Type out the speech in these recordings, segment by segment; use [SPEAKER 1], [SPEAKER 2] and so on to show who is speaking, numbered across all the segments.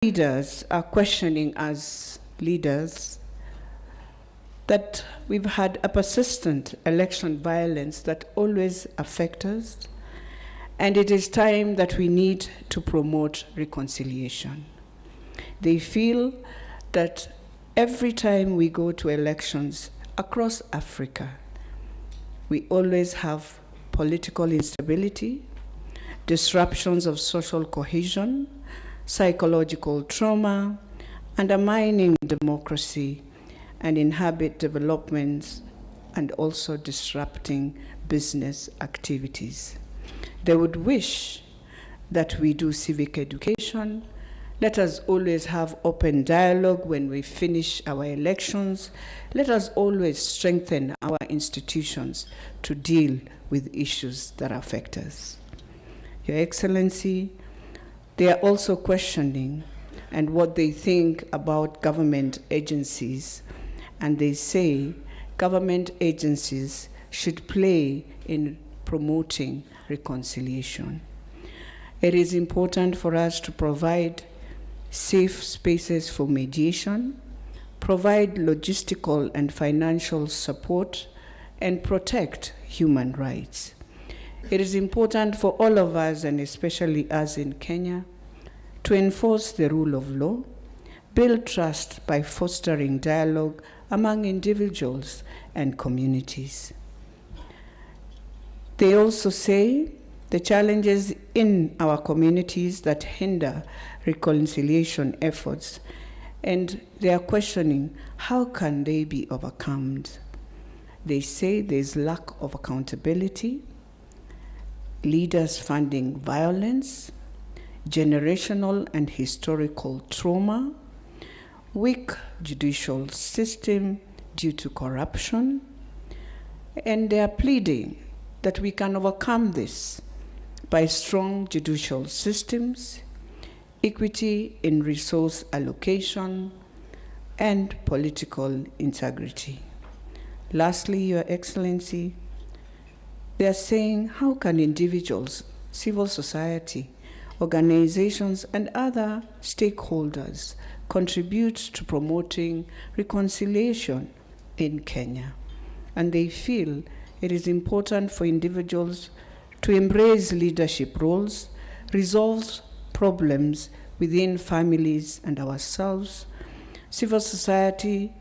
[SPEAKER 1] leaders are questioning as leaders that we've had a persistent election violence that always affects us, and it is time that we need to promote reconciliation. They feel that every time we go to elections across Africa, we always have political instability, disruptions of social cohesion, psychological trauma, undermining democracy, and inhibit developments, and also disrupting business activities. They would wish that we do civic education. Let us always have open dialogue when we finish our elections. Let us always strengthen our institutions to deal with issues that affect us. Your Excellency, they are also questioning and what they think about government agencies, and they say government agencies should play in promoting reconciliation. It is important for us to provide safe spaces for mediation, provide logistical and financial support, and protect human rights. It is important for all of us, and especially us in Kenya, to enforce the rule of law, build trust by fostering dialogue among individuals and communities. They also say the challenges in our communities that hinder reconciliation efforts, and they are questioning how can they be overcome. They say there's lack of accountability, leaders funding violence, generational and historical trauma, weak judicial system due to corruption, and they are pleading that we can overcome this by strong judicial systems, equity in resource allocation, and political integrity. Lastly, Your Excellency, they are saying how can individuals, civil society, organizations, and other stakeholders contribute to promoting reconciliation in Kenya. And they feel it is important for individuals to embrace leadership roles, resolve problems within families and ourselves. Civil society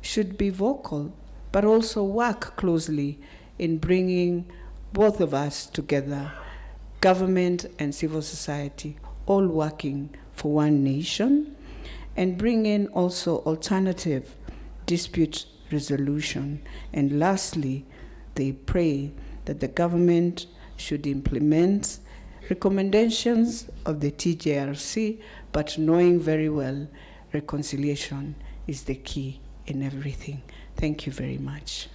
[SPEAKER 1] should be vocal, but also work closely in bringing both of us together, government and civil society, all working for one nation, and bring in also alternative dispute resolution. And lastly, they pray that the government should implement recommendations of the TJRC, but knowing very well reconciliation is the key in everything. Thank you very much.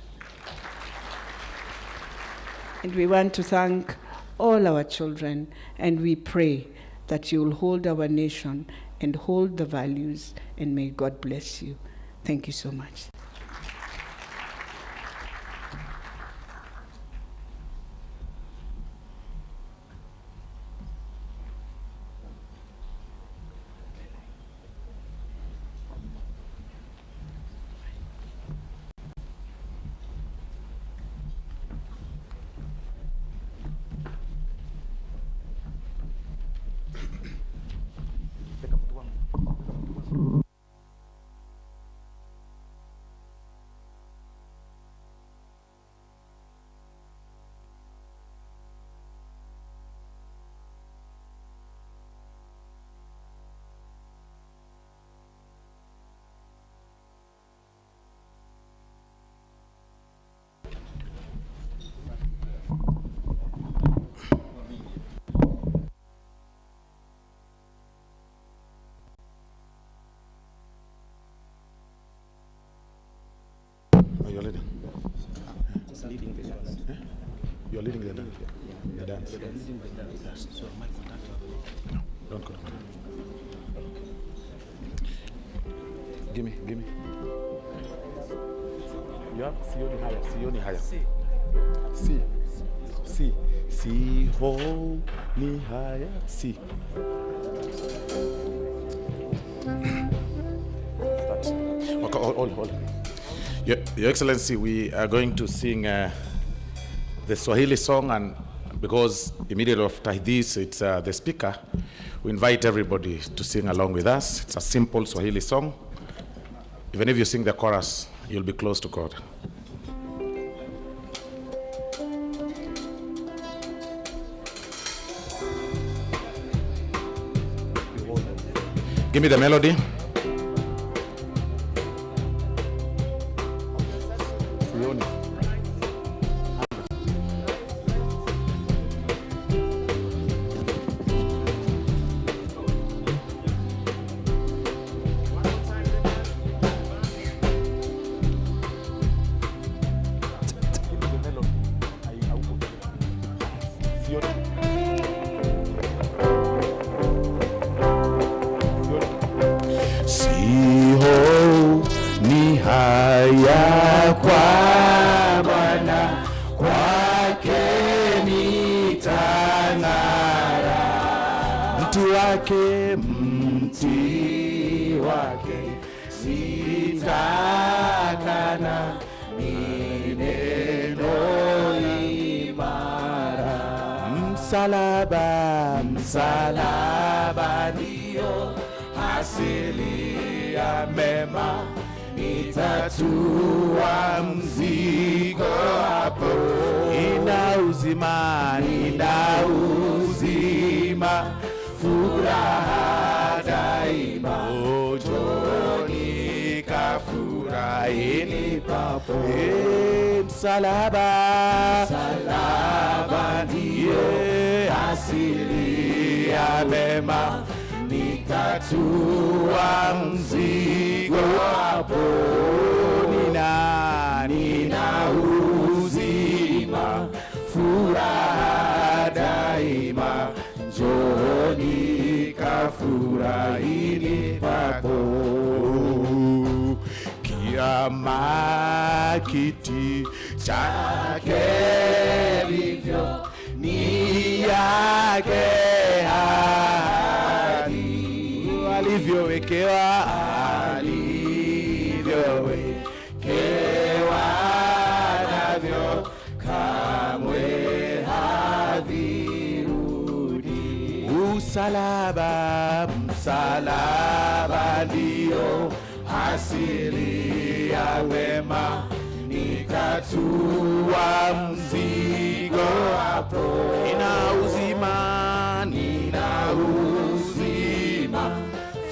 [SPEAKER 1] And we want to thank all our children, and we pray that you will hold our nation and hold the values, and may God bless you. Thank you so much.
[SPEAKER 2] You're leading.
[SPEAKER 3] Just leading the dance.
[SPEAKER 2] Yeah? You're leading the dance.
[SPEAKER 3] Yeah.
[SPEAKER 2] The dance.
[SPEAKER 3] Leading the dance. So my contact.
[SPEAKER 2] No, don't go. Give me. You have Sioni higher. Si ho ni higher. Si. Hold. Your Excellency, we are going to sing the Swahili song, and because immediately after this, it's the speaker, we invite everybody to sing along with us. It's a simple Swahili song. Even if you sing the chorus, you'll be close to God. Give me the melody. Msalaba ndio asili ya mema, itatua mzigo hapo. Ina uzima, furaha daima. Njoni kafurahini papo. Msalaba ndio asili ya mema, nitatua mzigo hapo. Nina uzima, furaha daima. Njoni kafurahini papo. Kiama kiti chake livyo, ni yake hadi alivyowekewa navyo, kamwe havirudi. Msalaba ndio asili ya wema, nitatua mzigo hapo. Nina uzima,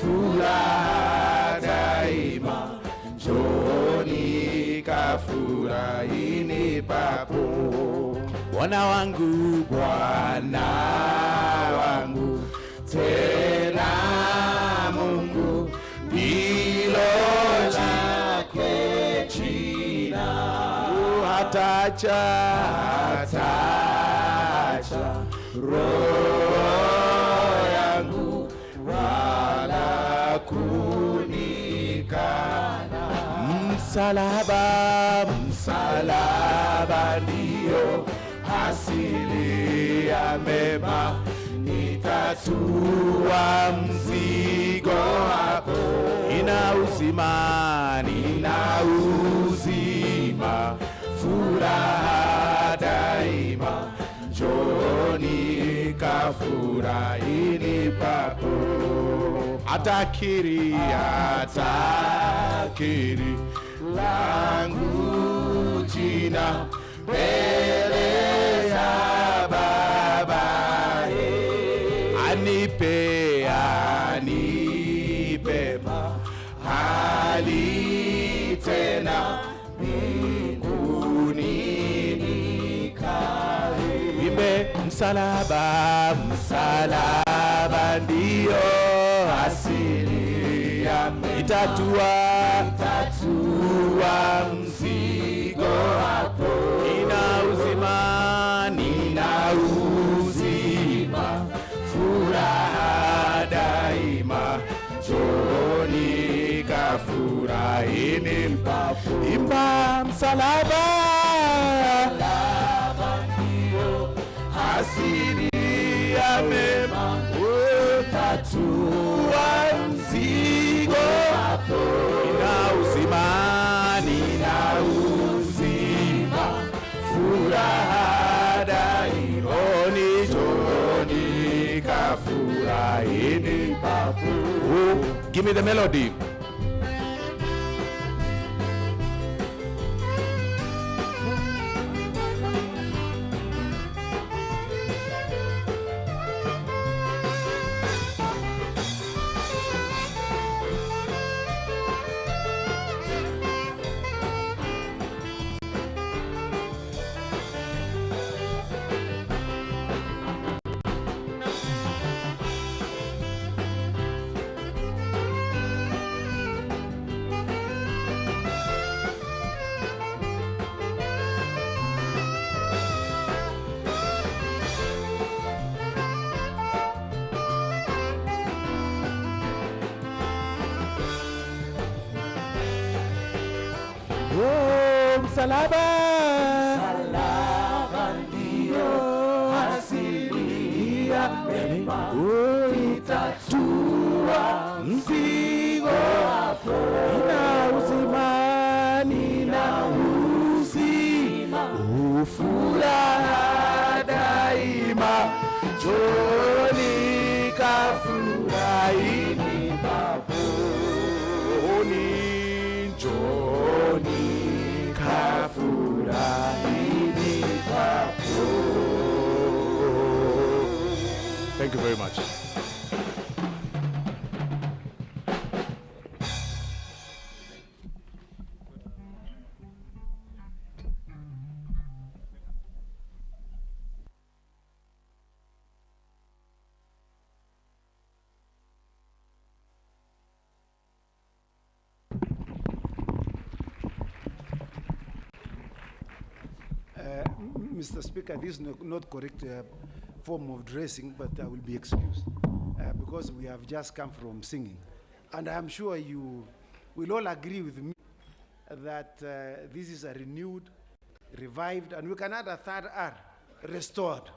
[SPEAKER 2] furaha daima. Njoni kafurahini papo. Bwana wangu, tena Mungu, ndilo lake jina. Hatacha roho yangu wala kunikana. Msalaba ndio asili ya mema, nitatua mzigo hapo. Nina uzima, furaha daima. Njoni kafurahini papo. Atakiri langu jina mbele ya Baba. Anipe mahali tena mbinguni nikae. Imbe msalaba ndio asili ya mema, itatua mzigo hapo. Nina uzima, furaha daima. Njoni kafurahini papo. Imba msalaba ndio asili ya mema, itatua mzigo hapo. Nina uzima, Give me the melody.
[SPEAKER 4] Oh, msalaba. Msalaba ndio asili ya mema. Itatua mzigo wako. Nina uzima, nina uzima. Ufuraha daima. Njoni kafurahini baboni. Njoni kafurahini baboni.
[SPEAKER 2] Thank you very much.
[SPEAKER 5] Mr. Speaker, this is not correct form of dressing, but I will be excused because we have just come from singing. And I'm sure you will all agree with me that this is a renewed, revived, and we can add a third R, restored.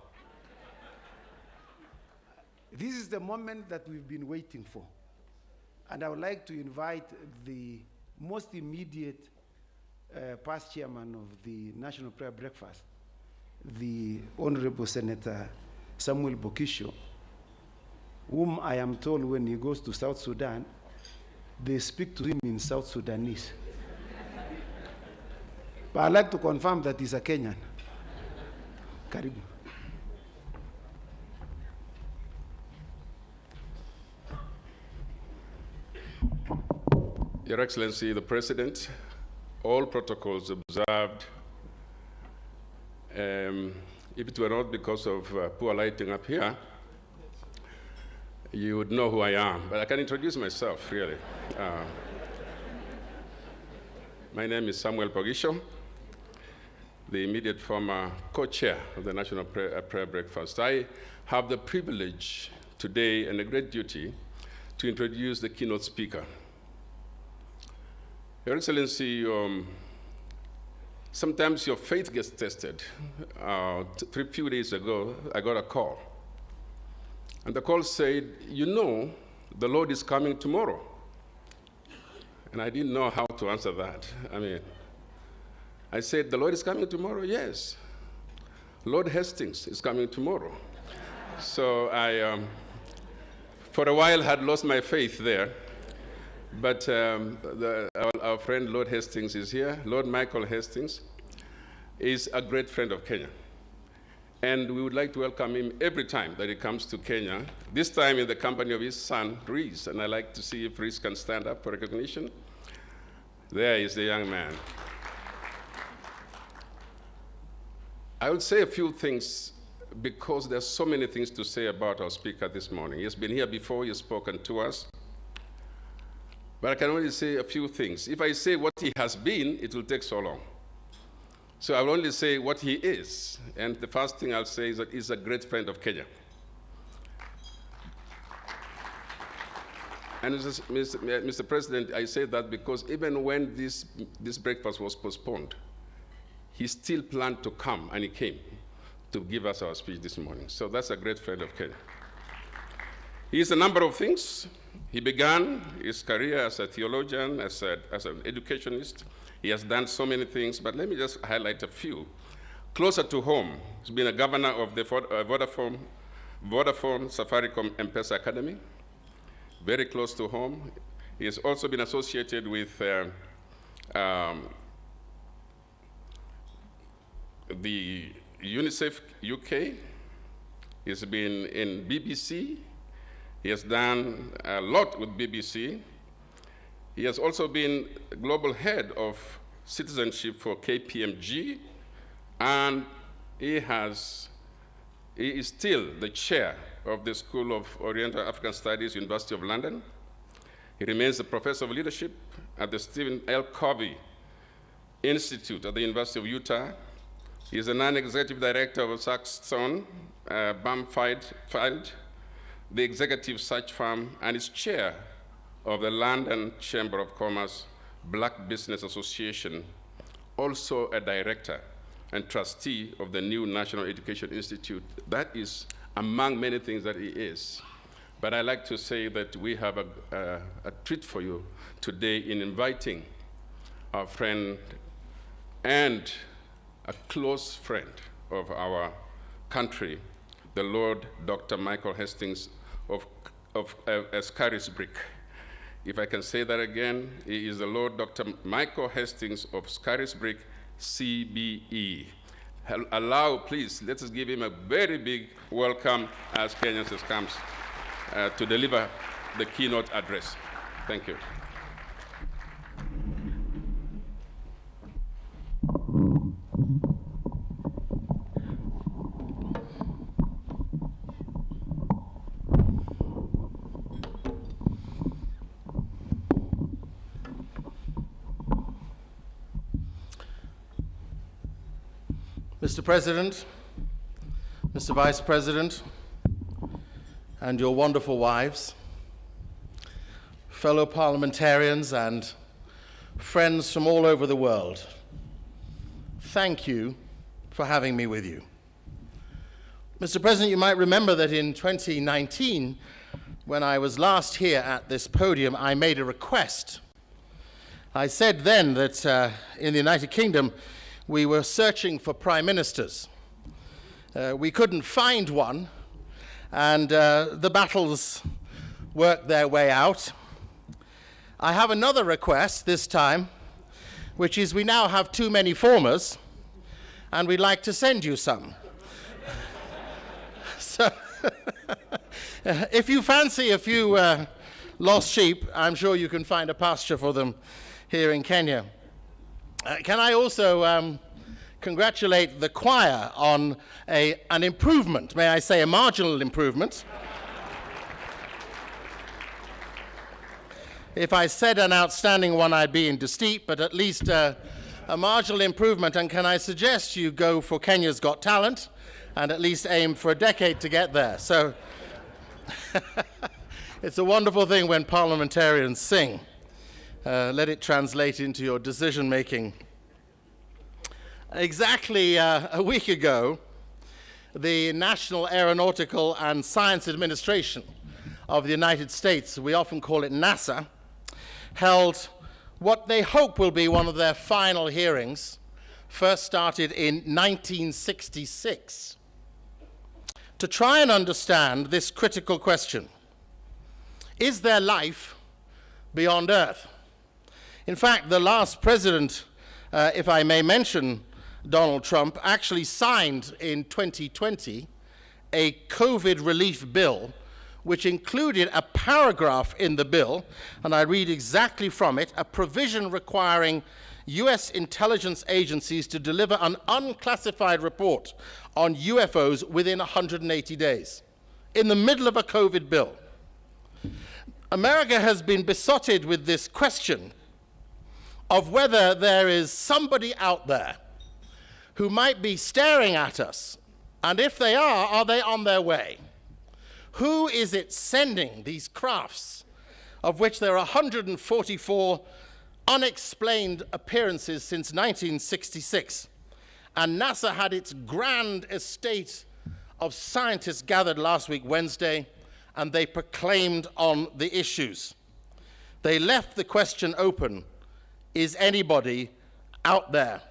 [SPEAKER 5] This is the moment that we've been waiting for. And I would like to invite the most immediate past chairman of the National Prayer Breakfast, the Honorable Senator Samuel Bokisho, whom I am told when he goes to South Sudan, they speak to him in South Sudanese. But I'd like to confirm that he's a Kenyan. Karibu.
[SPEAKER 6] Your Excellency, the President, all protocols observed. If it were not because of poor lighting up here, you would know who I am. But I can introduce myself, really. My name is Samuel Pogisho, the immediate former co-chair of the National Prayer Breakfast. I have the privilege today and a great duty to introduce the keynote speaker. Your Excellency, sometimes your faith gets tested. A few days ago, I got a call. And the call said, you know, the Lord is coming tomorrow. And I didn't know how to answer that. I said, the Lord is coming tomorrow? Yes. Lord Hastings is coming tomorrow. So I, for a while, had lost my faith there. But our friend Lord Hastings is here. Lord Michael Hastings is a great friend of Kenya. And we would like to welcome him every time that he comes to Kenya, this time in the company of his son, Reese. And I'd like to see if Reese can stand up for recognition. There is the young man. I will say a few things because there's so many things to say about our speaker this morning. He has been here before, he has spoken to us. But I can only say a few things. If I say what he has been, it will take so long. So I will only say what he is. And the first thing I'll say is that he's a great friend of Kenya. And Mr. President, I say that because even when this breakfast was postponed, he still planned to come, and he came to give us our speech this morning. So that's a great friend of Kenya. He is a number of things. He began his career as a theologian, as an educationist. He has done so many things, but let me just highlight a few. Closer to home, he's been a governor of the Vodafone Safaricom M-Pesa Academy, very close to home. He has also been associated with the UNICEF UK. He's been in BBC. He has done a lot with BBC. He has also been global head of citizenship for KPMG, and he is still the chair of the School of Oriental African Studies, University of London. He remains a professor of leadership at the Stephen L. Covey Institute at the University of Utah. He is a non-executive director of Saxon Bamfield, the executive search firm, and is chair of the London Chamber of Commerce Black Business Association, also a director and trustee of the new National Education Institute. That is among many things that he is. But I'd like to say that we have a treat for you today in inviting our friend and a close friend of our country, the Lord Dr. Michael Hastings of Scarisbrick. If I can say that again, he is the Lord Dr. Michael Hastings of Scarisbrick, CBE. Allow, please, let us give him a very big welcome as Kenyans comes to deliver the keynote address. Thank you.
[SPEAKER 7] Mr. President, Mr. Vice President, and your wonderful wives, fellow parliamentarians and friends from all over the world, thank you for having me with you. Mr. President, you might remember that in 2019, when I was last here at this podium, I made a request. I said then that in the United Kingdom, we were searching for prime ministers. We couldn't find one, and the battles worked their way out. I have another request this time, which is we now have too many formers, and we'd like to send you some. So, if you fancy a few lost sheep, I'm sure you can find a pasture for them here in Kenya. Can I also congratulate the choir on an improvement, may I say a marginal improvement? If I said an outstanding one, I'd be indiscreet, but at least a marginal improvement. And can I suggest you go for Kenya's Got Talent and at least aim for a decade to get there? So it's a wonderful thing when parliamentarians sing. Let it translate into your decision-making. Exactly a week ago, the National Aeronautical and Science Administration of the United States, we often call it NASA, held what they hope will be one of their final hearings, first started in 1966, to try and understand this critical question: is there life beyond Earth? In fact, the last president, if I may mention Donald Trump, actually signed in 2020 a COVID relief bill, which included a paragraph in the bill, and I read exactly from it, a provision requiring US intelligence agencies to deliver an unclassified report on UFOs within 180 days, in the middle of a COVID bill. America has been besotted with this question of whether there is somebody out there who might be staring at us, and if they are they on their way? Who is it sending these crafts, of which there are 144 unexplained appearances since 1966? And NASA had its grand estate of scientists gathered last week, Wednesday, and they proclaimed on the issues. They left the question open: is anybody out there?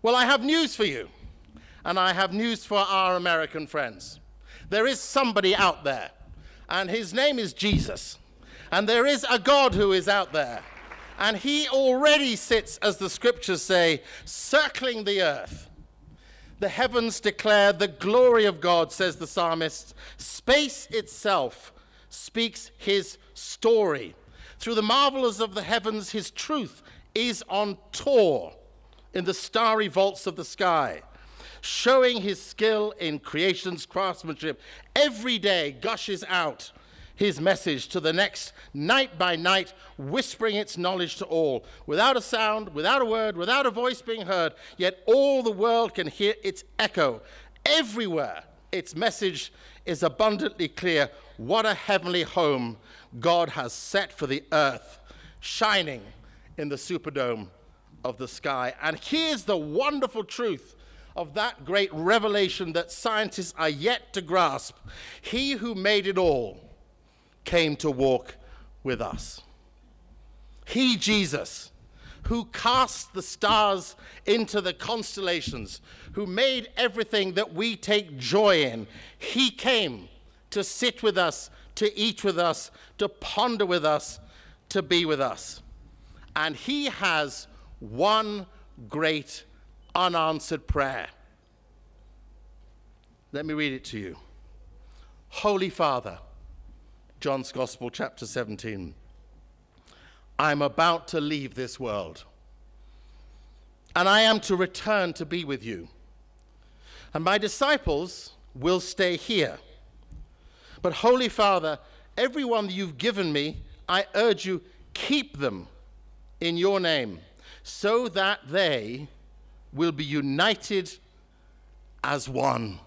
[SPEAKER 7] Well, I have news for you, and I have news for our American friends. There is somebody out there, and his name is Jesus. And there is a God who is out there. And he already sits, as the scriptures say, circling the earth. The heavens declare the glory of God, says the psalmist. Space itself speaks his story. Through the marvels of the heavens, his truth is on tour in the starry vaults of the sky, showing his skill in creation's craftsmanship. Every day gushes out his message to the next, night by night, whispering its knowledge to all, without a sound, without a word, without a voice being heard, yet all the world can hear its echo. Everywhere its message is abundantly clear. What a heavenly home God has set for the earth, shining in the superdome of the sky. And here's the wonderful truth of that great revelation that scientists are yet to grasp. He who made it all came to walk with us. He, Jesus, who cast the stars into the constellations, who made everything that we take joy in, he came to sit with us, to eat with us, to ponder with us, to be with us. And he has one great unanswered prayer. Let me read it to you. Holy Father, John's Gospel, chapter 17. I'm about to leave this world, and I am to return to be with you. And my disciples will stay here. But Holy Father, everyone you've given me, I urge you, keep them in your name, so that they will be united as one,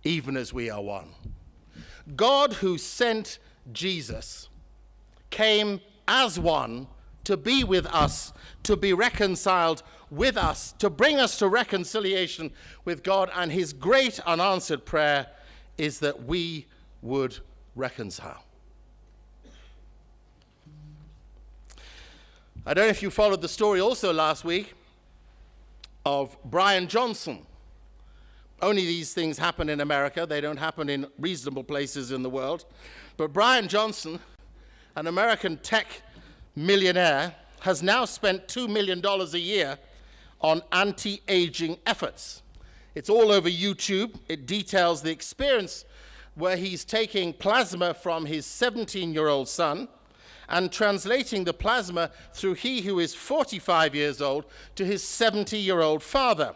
[SPEAKER 7] even as we are one. God, who sent Jesus, came as one to be with us, to be reconciled with us, to bring us to reconciliation with God. And his great unanswered prayer is that we would reconcile. I don't know if you followed the story also last week of Brian Johnson. Only these things happen in America. They don't happen in reasonable places in the world. But Brian Johnson, an American tech millionaire, has now spent $2 million a year on anti-aging efforts. It's all over YouTube. It details the experience where he's taking plasma from his 17-year-old son and translating the plasma through he who is 45 years old to his 70-year-old father.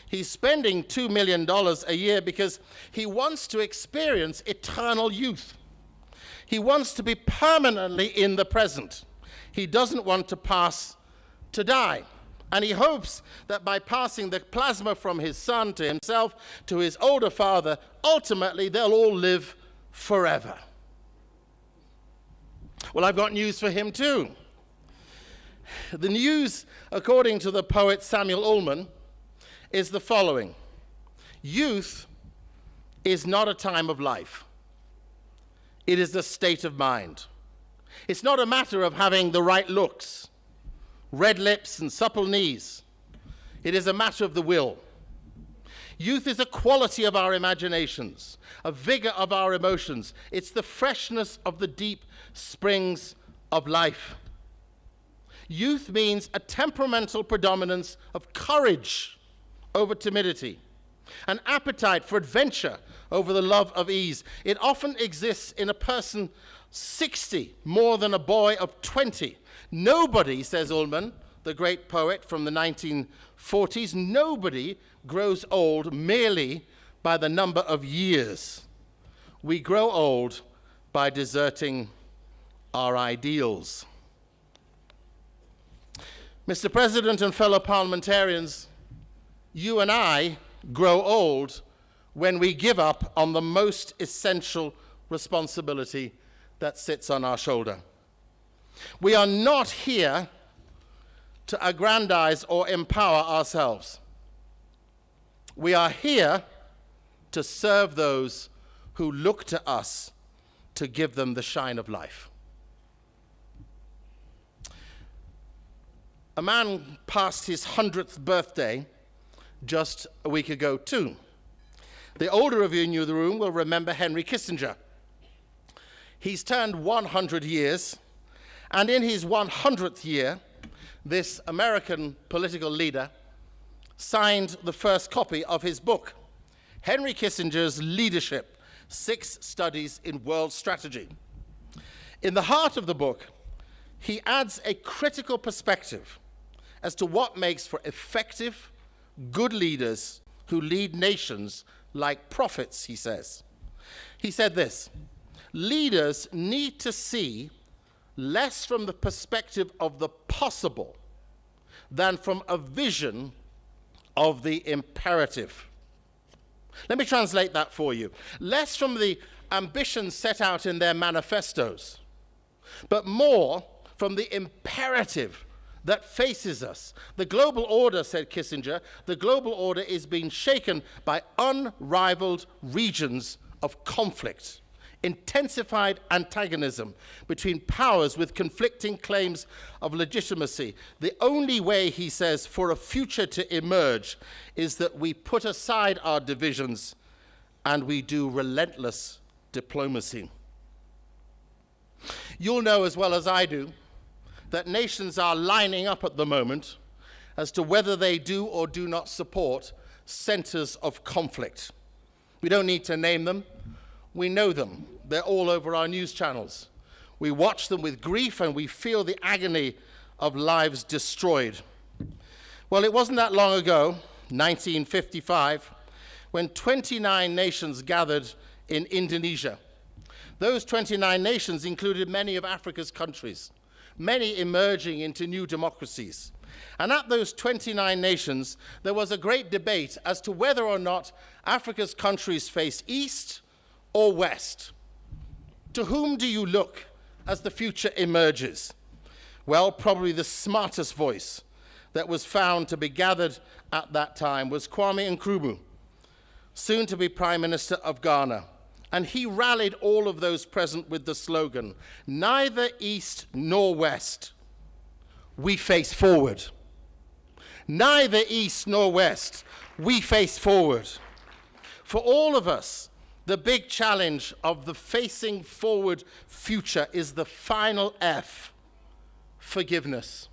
[SPEAKER 7] He's spending $2 million a year because he wants to experience eternal youth. He wants to be permanently in the present. He doesn't want to pass to die. And he hopes that by passing the plasma from his son to himself, to his older father, ultimately they'll all live forever. Well, I've got news for him too. The news, according to the poet Samuel Ullman, is the following. Youth is not a time of life. It is a state of mind. It's not a matter of having the right looks, red lips and supple knees. It is a matter of the will. Youth is a quality of our imaginations, a vigor of our emotions. It's the freshness of the deep springs of life. Youth means a temperamental predominance of courage over timidity, an appetite for adventure over the love of ease. It often exists in a person 60 more than a boy of 20. Nobody, says Ullman, the great poet from the 1940s, nobody grows old merely by the number of years. We grow old by deserting our ideals. Mr. President and fellow parliamentarians, you and I grow old when we give up on the most essential responsibility that sits on our shoulder. We are not here to aggrandize or empower ourselves. We are here to serve those who look to us to give them the shine of life. A man passed his 100th birthday just a week ago too. The older of you in the room will remember Henry Kissinger. He's turned 100 years, and in his 100th year, this American political leader signed the first copy of his book, Henry Kissinger's Leadership, 6 Studies in World Strategy. In the heart of the book, he adds a critical perspective as to what makes for effective, good leaders who lead nations like prophets, he says. He said this: leaders need to see less from the perspective of the possible than from a vision of the imperative. Let me translate that for you. Less from the ambitions set out in their manifestos, but more from the imperative that faces us. The global order, said Kissinger, the global order is being shaken by unrivaled regions of conflict, intensified antagonism between powers with conflicting claims of legitimacy. The only way, he says, for a future to emerge is that we put aside our divisions and we do relentless diplomacy. You'll know as well as I do that nations are lining up at the moment as to whether they do or do not support centers of conflict. We don't need to name them. We know them. They're all over our news channels. We watch them with grief and we feel the agony of lives destroyed. Well, it wasn't that long ago, 1955, when 29 nations gathered in Indonesia. Those 29 nations included many of Africa's countries, many emerging into new democracies. And at those 29 nations, there was a great debate as to whether or not Africa's countries face east or west. To whom do you look as the future emerges? Well, probably the smartest voice that was found to be gathered at that time was Kwame Nkrumah, soon to be Prime Minister of Ghana. And he rallied all of those present with the slogan, neither east nor west, we face forward. Neither east nor west, we face forward. For all of us, the big challenge of the facing forward future is the final F, forgiveness.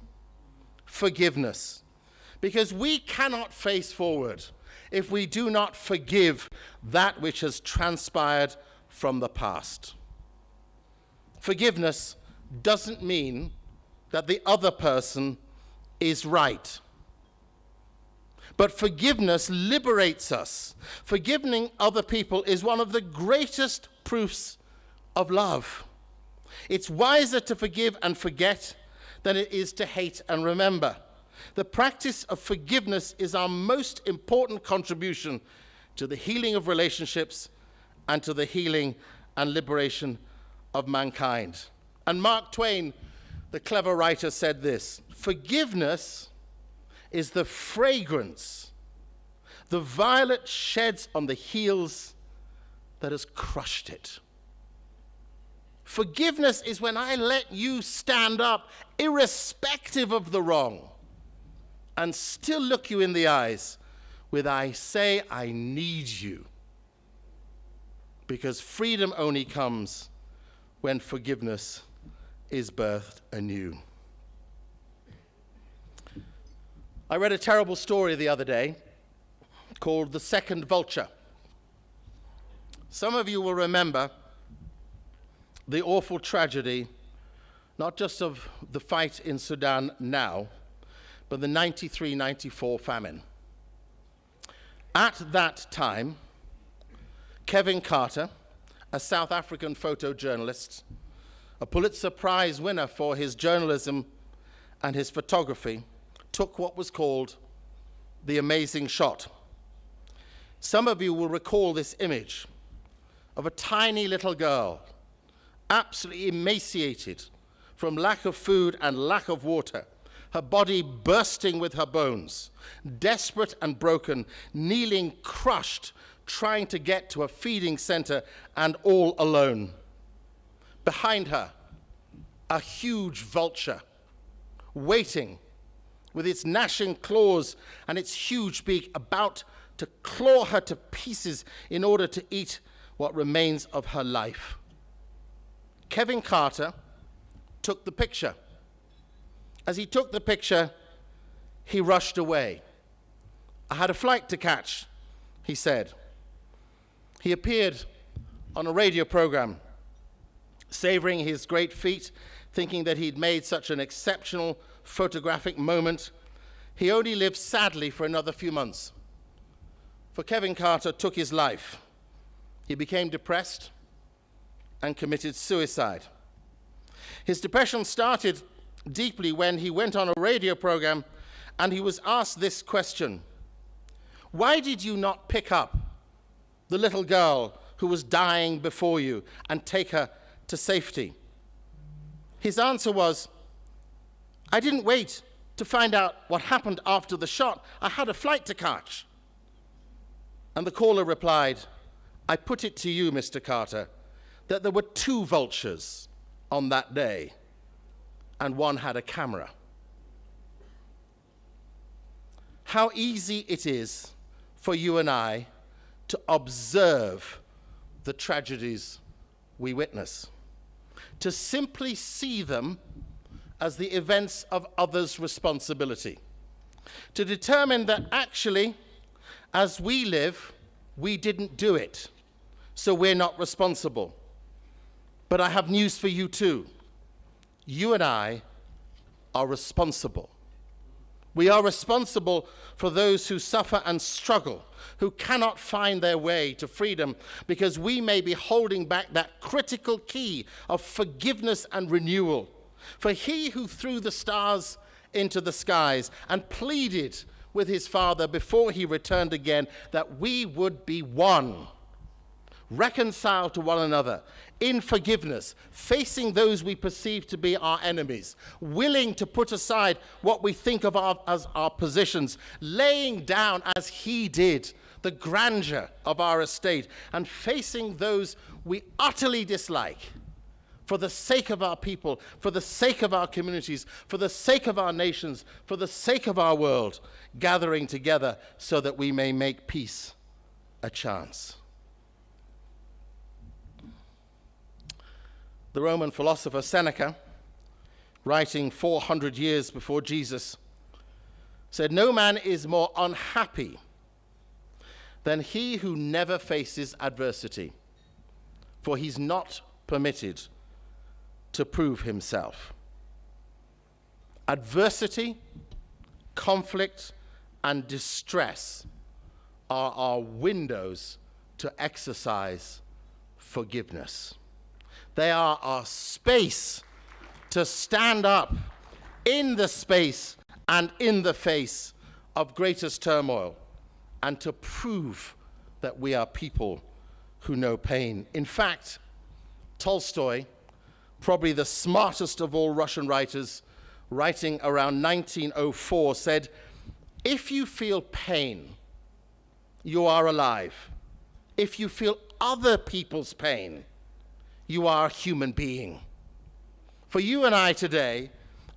[SPEAKER 7] Forgiveness. Because we cannot face forward if we do not forgive that which has transpired from the past. Forgiveness doesn't mean that the other person is right. But forgiveness liberates us. Forgiving other people is one of the greatest proofs of love. It's wiser to forgive and forget than it is to hate and remember. The practice of forgiveness is our most important contribution to the healing of relationships and to the healing and liberation of mankind. And Mark Twain, the clever writer, said this: forgiveness is the fragrance the violet sheds on the heels that has crushed it. Forgiveness is when I let you stand up, irrespective of the wrong, and still look you in the eyes with I say I need you. Because freedom only comes when forgiveness is birthed anew. I read a terrible story the other day called The Second Vulture. Some of you will remember the awful tragedy, not just of the fight in Sudan now, but the 93-94 famine. At that time, Kevin Carter, a South African photojournalist, a Pulitzer Prize winner for his journalism and his photography, took what was called the amazing shot. Some of you will recall this image of a tiny little girl, absolutely emaciated from lack of food and lack of water, her body bursting with her bones, desperate and broken, kneeling, crushed, trying to get to a feeding center, and all alone. Behind her, a huge vulture, waiting, with its gnashing claws and its huge beak, about to claw her to pieces in order to eat what remains of her life. Kevin Carter took the picture. As he took the picture, he rushed away. "I had a flight to catch," he said. He appeared on a radio program, savoring his great feat, thinking that he'd made such an exceptional photographic moment. He only lived sadly for another few months. For Kevin Carter took his life. He became depressed and committed suicide. His depression started deeply when he went on a radio program and he was asked this question: "Why did you not pick up the little girl who was dying before you and take her to safety?" His answer was, "I didn't wait to find out what happened after the shot. I had a flight to catch." And the caller replied, "I put it to you, Mr. Carter, that there were 2 vultures on that day, and one had a camera." How easy it is for you and I to observe the tragedies we witness, to simply see them as the events of others' responsibility, to determine that actually, as we live, we didn't do it, so we're not responsible. But I have news for you too. You and I are responsible. We are responsible for those who suffer and struggle, who cannot find their way to freedom, because we may be holding back that critical key of forgiveness and renewal. For he who threw the stars into the skies and pleaded with his Father before he returned again that we would be one, reconciled to one another, in forgiveness, facing those we perceive to be our enemies, willing to put aside what we think of as our positions, laying down as he did the grandeur of our estate, and facing those we utterly dislike for the sake of our people, for the sake of our communities, for the sake of our nations, for the sake of our world, gathering together so that we may make peace a chance. The Roman philosopher Seneca, writing 400 years before Jesus, said, "No man is more unhappy than he who never faces adversity, for he's not permitted to prove himself." Adversity, conflict, and distress are our windows to exercise forgiveness. They are our space to stand up in the space and in the face of greatest turmoil, and to prove that we are people who know pain. In fact, Tolstoy, probably the smartest of all Russian writers, writing around 1904, said, "If you feel pain, you are alive. If you feel other people's pain, you are a human being." For you and I today,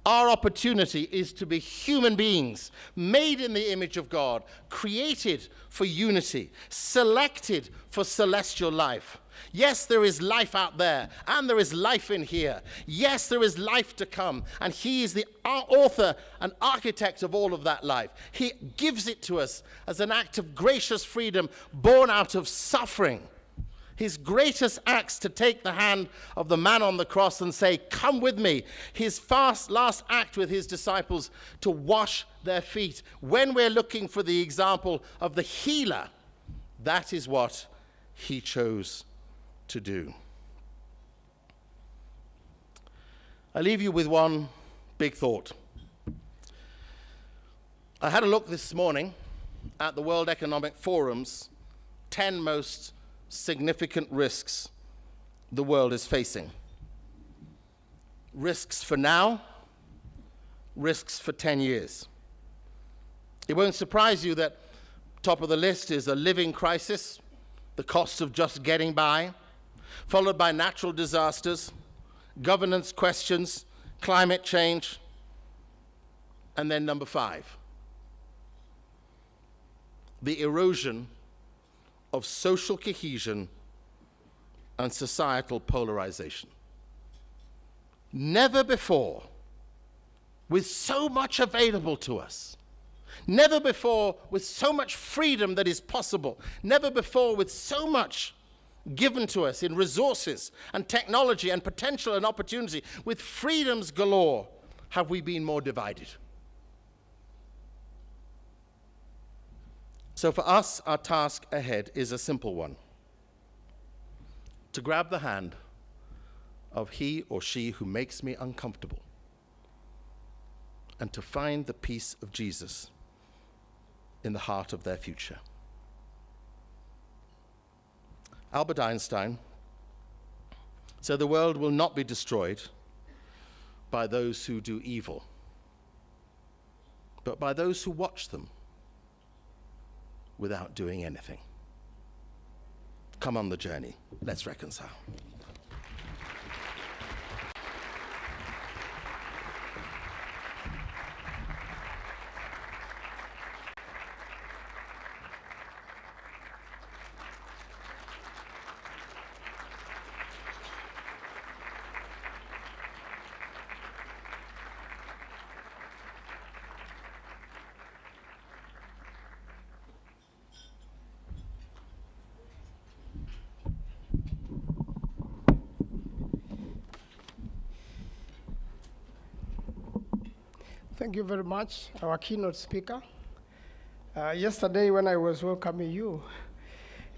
[SPEAKER 7] our opportunity is to be human beings, made in the image of God, created for unity, selected for celestial life. Yes, there is life out there, and there is life in here. Yes, there is life to come, and he is the author and architect of all of that life. He gives it to us as an act of gracious freedom born out of suffering. His greatest acts to take the hand of the man on the cross and say, "Come with me." His last act with his disciples to wash their feet. When we're looking for the example of the healer, that is what he chose to do. I leave you with one big thought. I had a look this morning at the World Economic Forum's 10 most significant risks the world is facing. Risks for now, risks for 10 years. It won't surprise you that top of the list is a living crisis, the cost of just getting by, followed by natural disasters, governance questions, climate change, and then number 5, the erosion of social cohesion and societal polarization. Never before, with so much available to us, never before with so much freedom that is possible, never before with so much given to us in resources and technology and potential and opportunity, with freedoms galore, have we been more divided. So for us, our task ahead is a simple one: to grab the hand of he or she who makes me uncomfortable, and to find the peace of Jesus in the heart of their future. Albert Einstein said the world will not be destroyed by those who do evil, but by those who watch them without doing anything. Come on the journey. Let's reconcile.
[SPEAKER 8] Thank you very much, our keynote speaker. Yesterday when I was welcoming you,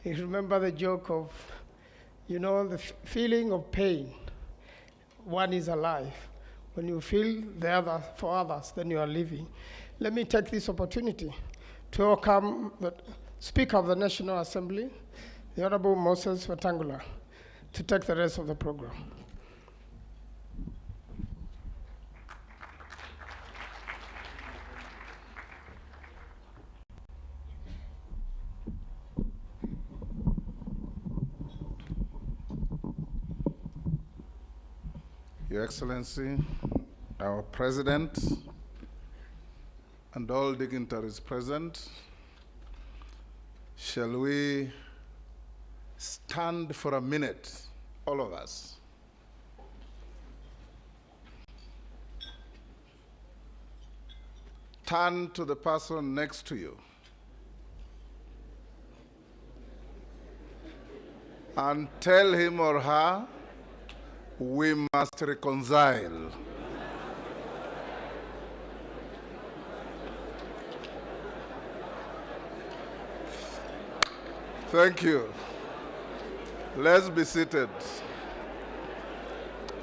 [SPEAKER 8] I remember the joke of, the feeling of pain. One is alive. When you feel the other for others, then you are living. Let me take this opportunity to welcome the Speaker of the National Assembly, the Honorable Moses Wetangula, to take the rest of the program.
[SPEAKER 9] Your Excellency, our President, and all dignitaries present, shall we stand for a minute, all of us? Turn to the person next to you and tell him or her, we must reconcile. Thank you. Let's be seated.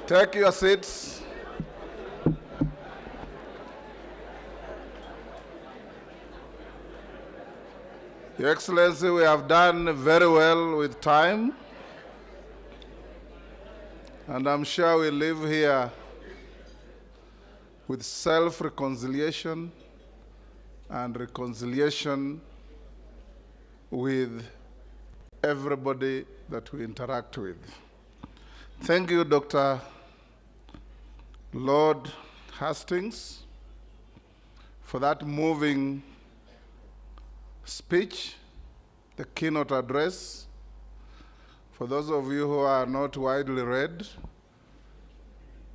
[SPEAKER 9] Take your seats. Your Excellency, we have done very well with time. And I'm sure we live here with self-reconciliation and reconciliation with everybody that we interact with. Thank you, Dr. Lord Hastings, for that moving speech, the keynote address. For those of you who are not widely read,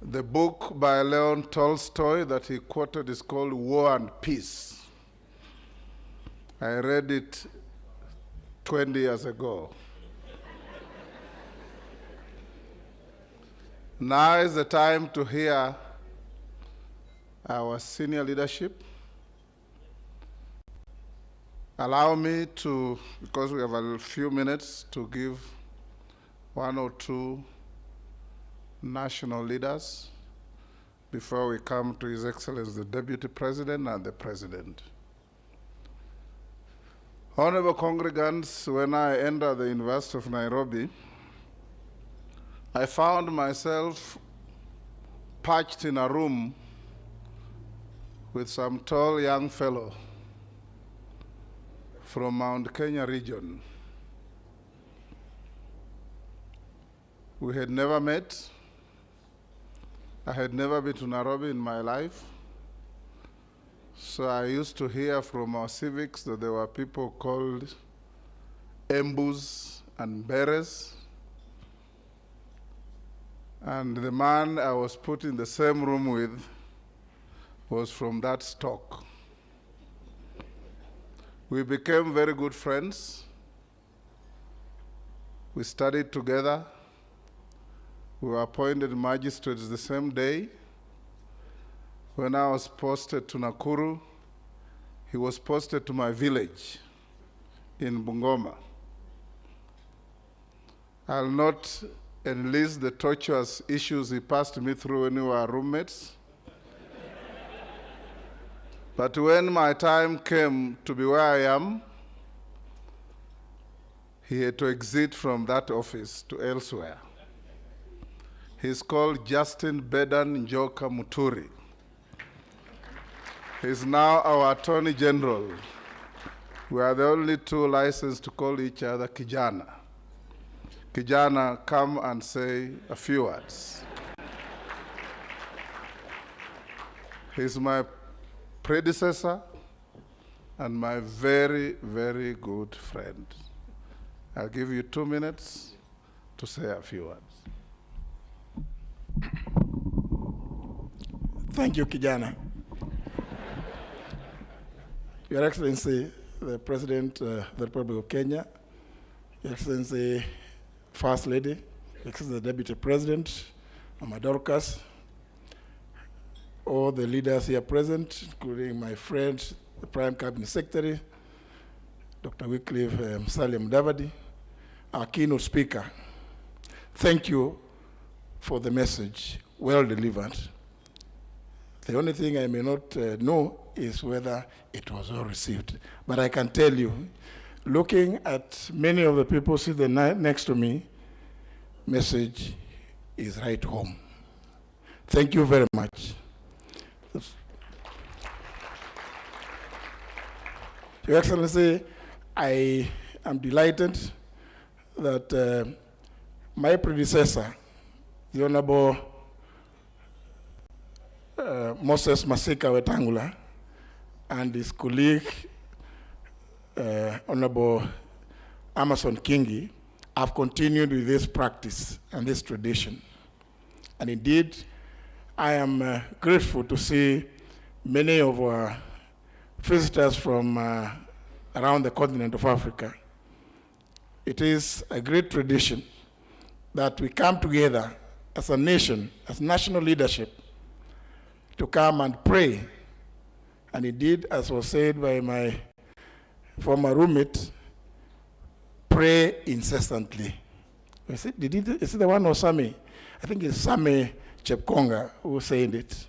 [SPEAKER 9] the book by Leon Tolstoy that he quoted is called War and Peace. I read it 20 years ago. Now is the time to hear our senior leadership. Allow me to, because we have a few minutes, to give one or two national leaders before we come to His Excellency the Deputy President and the President. Honorable congregants, when I entered the University of Nairobi, I found myself perched in a room with some tall young fellow from Mount Kenya region. We had never met. I had never been to Nairobi in my life. So I used to hear from our civics that there were people called Embus and Beres. And the man I was put in the same room with was from that stock. We became very good friends. We studied together. We were appointed magistrates the same day. When I was posted to Nakuru, he was posted to my village in Bungoma. I'll not enlist the torturous issues he passed me through when we were roommates. But when my time came to be where I am, he had to exit from that office to elsewhere. He's called Justin Bedan Njoka Muturi. He's now our Attorney General. We are the only two licensed to call each other Kijana. Kijana, come and say a few words. He's my predecessor and my very, very good friend. I'll give you 2 minutes to say a few words.
[SPEAKER 10] Thank you, Kijana. Your Excellency, the President of the Republic of Kenya, Your Excellency, First Lady, Your Excellency, the Deputy President, Mama Dorcas, all the leaders here present, including my friend, the Prime Cabinet Secretary, Dr. Wycliffe Salim Davadi, our keynote speaker. Thank you for the message, well delivered. The only thing I may not know is whether it was well received. But I can tell you, looking at many of the people sitting next to me, message is right home. Thank you very much. Your Excellency, I am delighted that my predecessor, the Honorable Moses Masika Wetangula, and his colleague, Honorable Amason Kingi, have continued with this practice and this tradition. And indeed, I am grateful to see many of our visitors from around the continent of Africa. It is a great tradition that we come together as a nation, as national leadership, to come and pray. And indeed, as was said by my former roommate, pray incessantly. Is it the one or Sami? I think it's Sami Chepkonga who said it.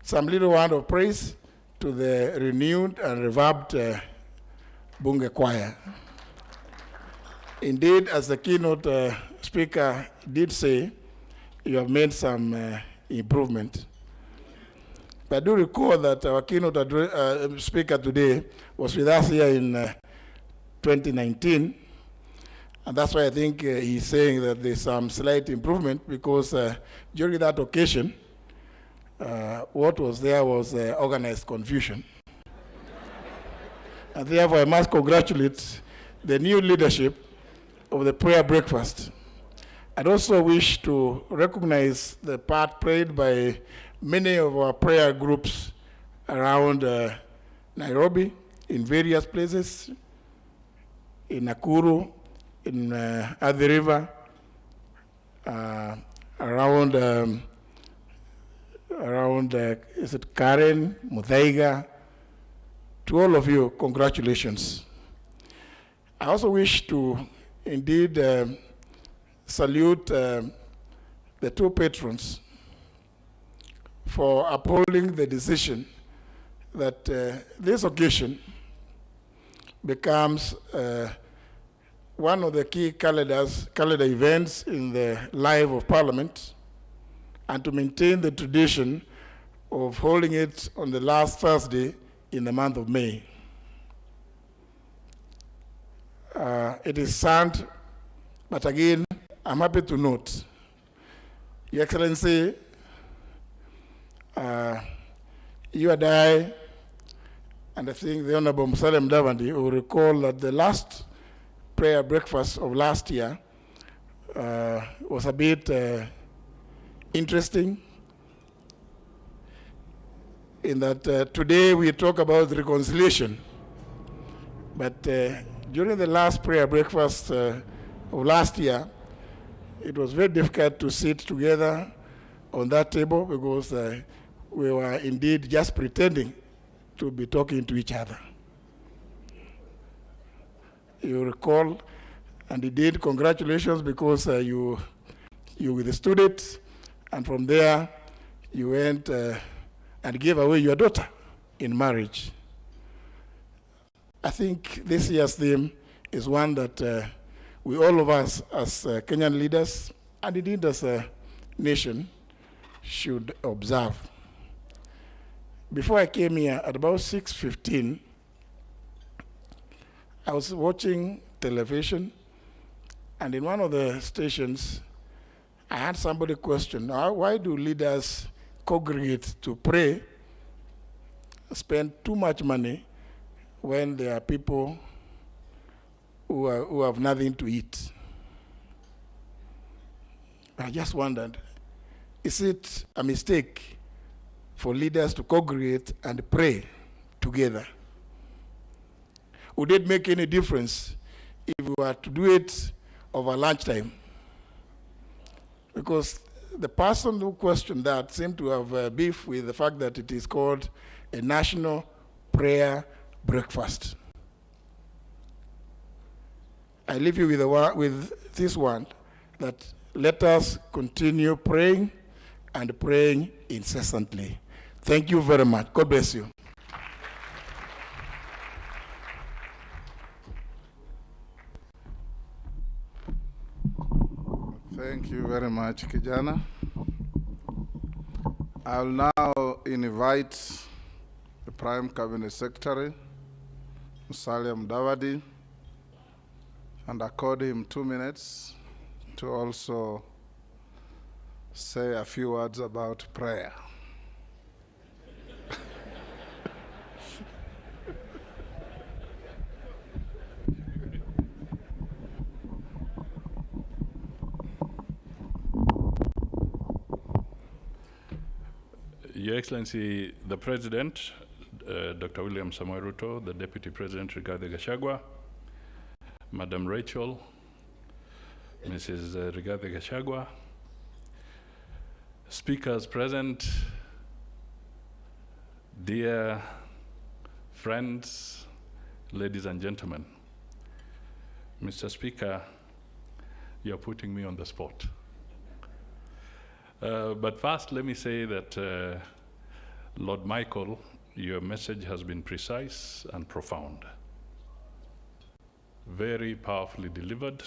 [SPEAKER 10] Some little word of praise to the renewed and revamped Bunge Choir. Indeed, as the keynote speaker did say, you have made some improvement. But I do recall that our keynote speaker today was with us here in 2019, and that's why I think he's saying that there's some slight improvement, because during that occasion, what was there was organized confusion. And therefore, I must congratulate the new leadership of the prayer breakfast. I'd also wish to recognize the part played by many of our prayer groups around Nairobi, in various places, in Nakuru, in Athi River, around is it Karen, Muthaiga. To all of you, congratulations. I also wish to indeed salute the two patrons for upholding the decision that this occasion becomes one of the key calendar events in the life of Parliament, and to maintain the tradition of holding it on the last Thursday in the month of May. It is sad, but again, I'm happy to note, Your Excellency, you and I, and I think the Honorable Musalem Davandi will recall that the last prayer breakfast of last year was a bit interesting in that today we talk about reconciliation, but during the last prayer breakfast of last year, it was very difficult to sit together on that table because we were indeed just pretending to be talking to each other. You recall, and indeed, congratulations, because you withstood it, and from there you went and gave away your daughter in marriage. I think this year's theme is one that we, all of us as Kenyan leaders, and indeed as a nation, should observe. Before I came here at about 6:15, I was watching television, and in one of the stations, I had somebody question, why do leaders congregate to pray, spend too much money when there are people who have nothing to eat? I just wondered, is it a mistake for leaders to congregate and pray together? Would it make any difference if we were to do it over lunchtime? Because the person who questioned that seemed to have beef with the fact that it is called a national prayer breakfast. I leave you with this one, that let us continue praying and praying incessantly. Thank you very much. God bless you.
[SPEAKER 9] Thank you very much, Kijana. I'll now invite the Prime Cabinet Secretary, Musalia Mudavadi, and accord him 2 minutes to also say a few words about prayer.
[SPEAKER 11] Your Excellency, the President, Dr. William Samoei Ruto, the Deputy President, Rigathi Gachagua, Madam Rachel, Mrs. Rigathi Gachagua, speakers present, dear friends, ladies and gentlemen. Mr. Speaker, you're putting me on the spot. But first, let me say that, Lord Michael, your message has been precise and profound. Very powerfully delivered.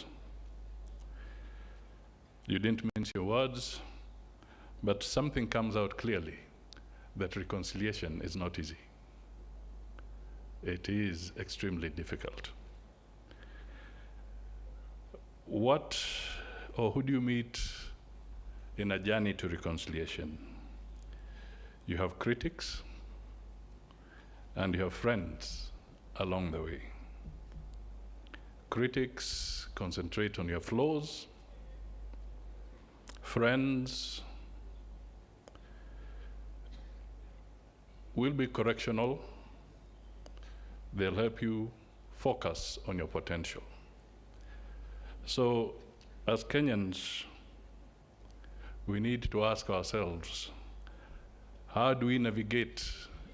[SPEAKER 11] You didn't mince your words, but something comes out clearly, that reconciliation is not easy. It is extremely difficult. Who do you meet in a journey to reconciliation? You have critics and you have friends along the way. Critics concentrate on your flaws. Friends will be correctional. They'll help you focus on your potential. So, as Kenyans, we need to ask ourselves, how do we navigate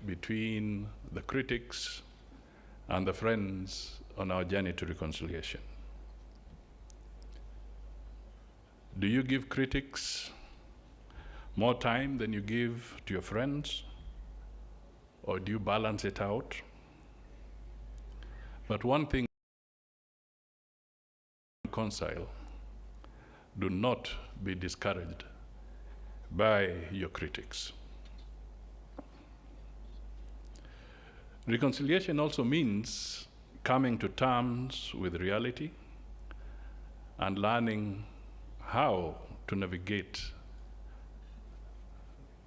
[SPEAKER 11] between the critics and the friends on our journey to reconciliation? Do you give critics more time than you give to your friends? Or do you balance it out? But one thing, reconcile, do not be discouraged by your critics. Reconciliation also means coming to terms with reality and learning how to navigate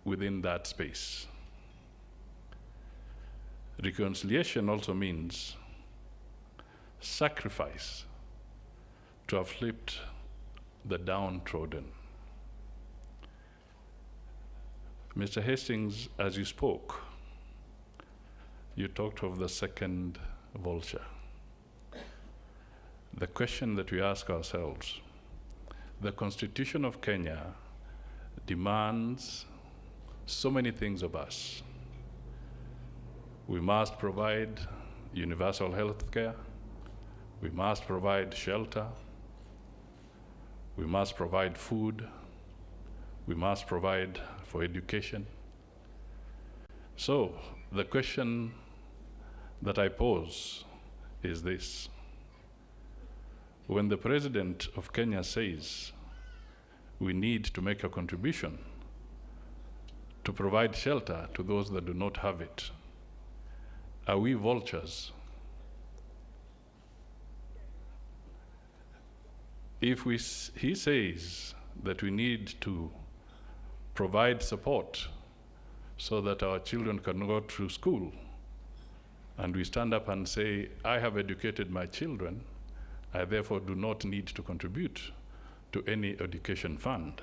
[SPEAKER 11] within that space. Reconciliation also means sacrifice to have flipped the downtrodden. Mr. Hastings, as you spoke, you talked of the second vulture. The question that we ask ourselves, the Constitution of Kenya demands so many things of us. We must provide universal health care. We must provide shelter. We must provide food. We must provide for education. So the question that I pose is this. When the President of Kenya says we need to make a contribution to provide shelter to those that do not have it, are we vultures? If he says that we need to provide support so that our children can go through school, and we stand up and say, I have educated my children, I therefore do not need to contribute to any education fund,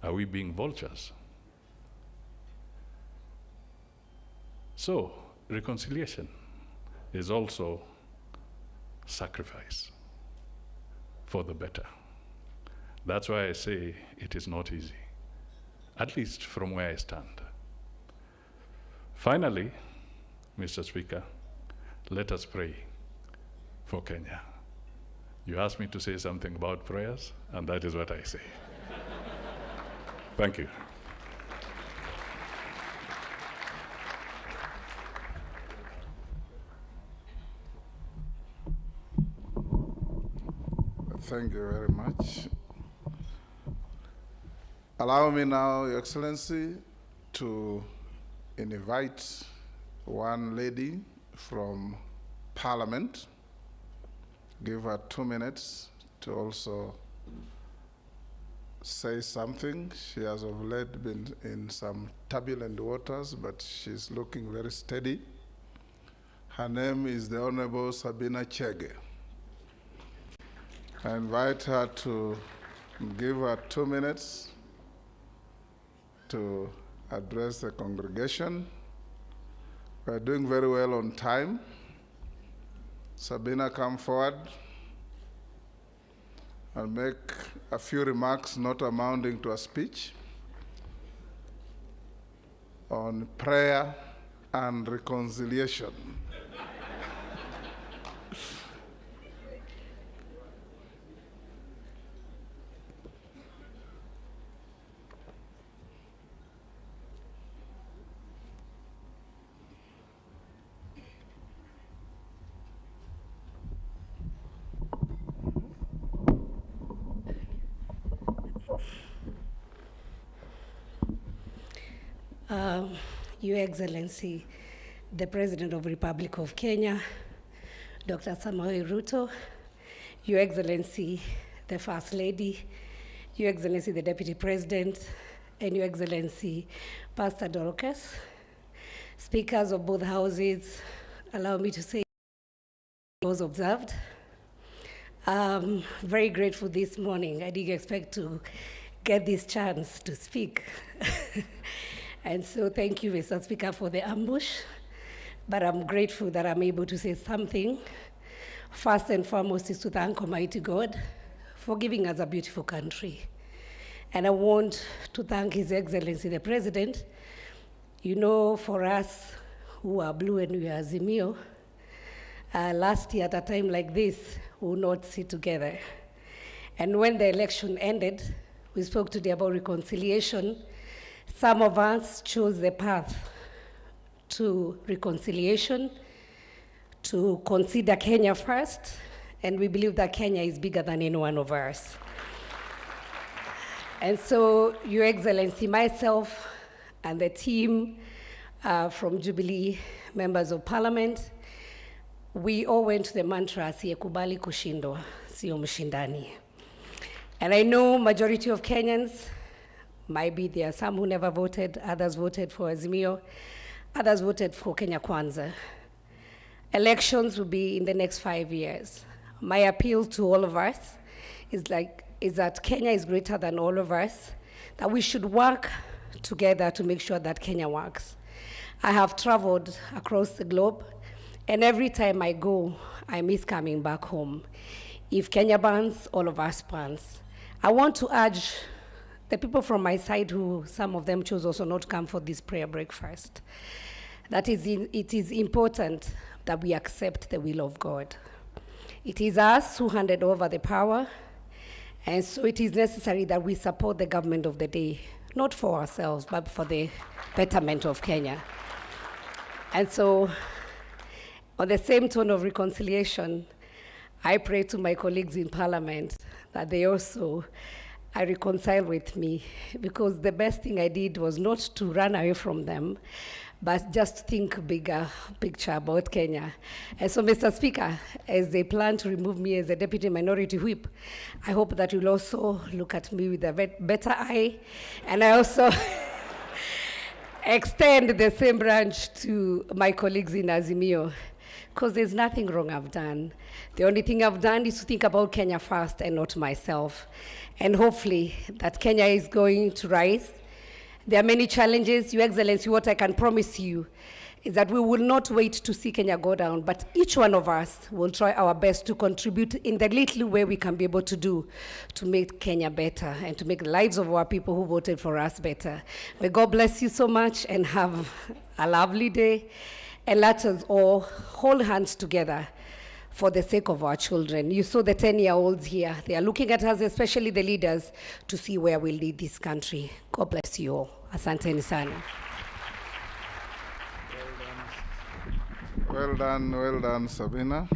[SPEAKER 11] are we being vultures? So, reconciliation is also sacrifice for the better. That's why I say it is not easy, at least from where I stand. Finally, Mr. Speaker, let us pray for Kenya. You asked me to say something about prayers, and that is what I say. Thank you.
[SPEAKER 9] Thank you very much. Allow me now, Your Excellency, to invite one lady from Parliament, give her 2 minutes to also say something. She has of late been in some turbulent waters, but she's looking very steady. Her name is the Honorable Sabina Chege. I invite her to give her 2 minutes to address the congregation. We're doing very well on time. Sabina, come forward and make a few remarks not amounting to a speech on prayer and reconciliation.
[SPEAKER 12] Your Excellency, the President of the Republic of Kenya, Dr. Samoei Ruto, Your Excellency, the First Lady, Your Excellency, the Deputy President, and Your Excellency, Pastor Dorcas, speakers of both houses, allow me to say was observed. I'm very grateful this morning. I didn't expect to get this chance to speak. And so thank you, Mr. Speaker, for the ambush. But I'm grateful that I'm able to say something. First and foremost is to thank Almighty God for giving us a beautiful country. And I want to thank His Excellency, the President. You know, for us who are blue and we are Azimio, last year at a time like this, we will not sit together. And when the election ended, we spoke today about reconciliation. Some of us chose the path to reconciliation, to consider Kenya first, and we believe that Kenya is bigger than any one of us. And so, Your Excellency, myself, and the team from Jubilee, members of Parliament, we all went to the mantra, asiyekubali kushindwa, sio mshindani. And I know majority of Kenyans, maybe there are some who never voted, others voted for Azimio, others voted for Kenya Kwanza. Elections will be in the next 5 years. My appeal to all of us is like, is that Kenya is greater than all of us, that we should work together to make sure that Kenya works. I have traveled across the globe, and every time I go, I miss coming back home. If Kenya burns, all of us burns. I want to urge the people from my side who, some of them chose also not to come for this prayer breakfast, that it is important that we accept the will of God. It is us who handed over the power, and so it is necessary that we support the government of the day, not for ourselves, but for the betterment of Kenya. And so, on the same tone of reconciliation, I pray to my colleagues in Parliament that they also reconcile with me, because the best thing I did was not to run away from them, but just think bigger picture about Kenya. And so, Mr. Speaker, as they plan to remove me as a Deputy Minority Whip, I hope that you'll also look at me with a better eye, and I also extend the same branch to my colleagues in Azimio, because there's nothing wrong I've done. The only thing I've done is to think about Kenya first and not myself. And hopefully that Kenya is going to rise. There are many challenges. Your Excellency, what I can promise you is that we will not wait to see Kenya go down, but each one of us will try our best to contribute in the little way we can be able to do to make Kenya better and to make the lives of our people who voted for us better. May God bless you so much and have a lovely day. And let us all hold hands together for the sake of our children. You saw the 10-year-olds here. They are looking at us, especially the leaders, to see where we lead this country. God bless you all. Asanteni sana.
[SPEAKER 9] Well done, Sabina.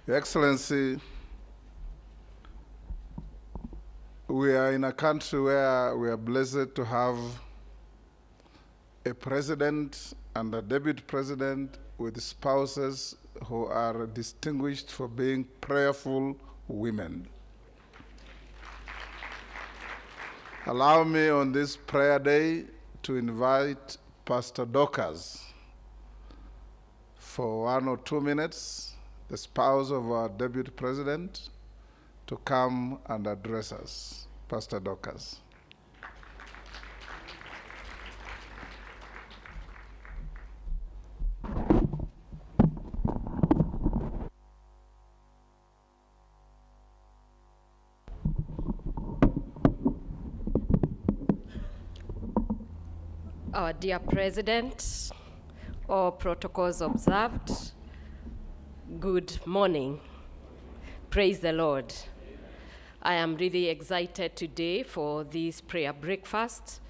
[SPEAKER 9] Your Excellency, we are in a country where we are blessed to have a president and a deputy president with spouses who are distinguished for being prayerful women. Allow me on this prayer day to invite Pastor Dorcas for 1 or 2 minutes, the spouse of our deputy president, to come and address us. Pastor Dorcas.
[SPEAKER 13] Our dear President, all protocols observed, good morning. Praise the Lord. I am really excited today for this prayer breakfast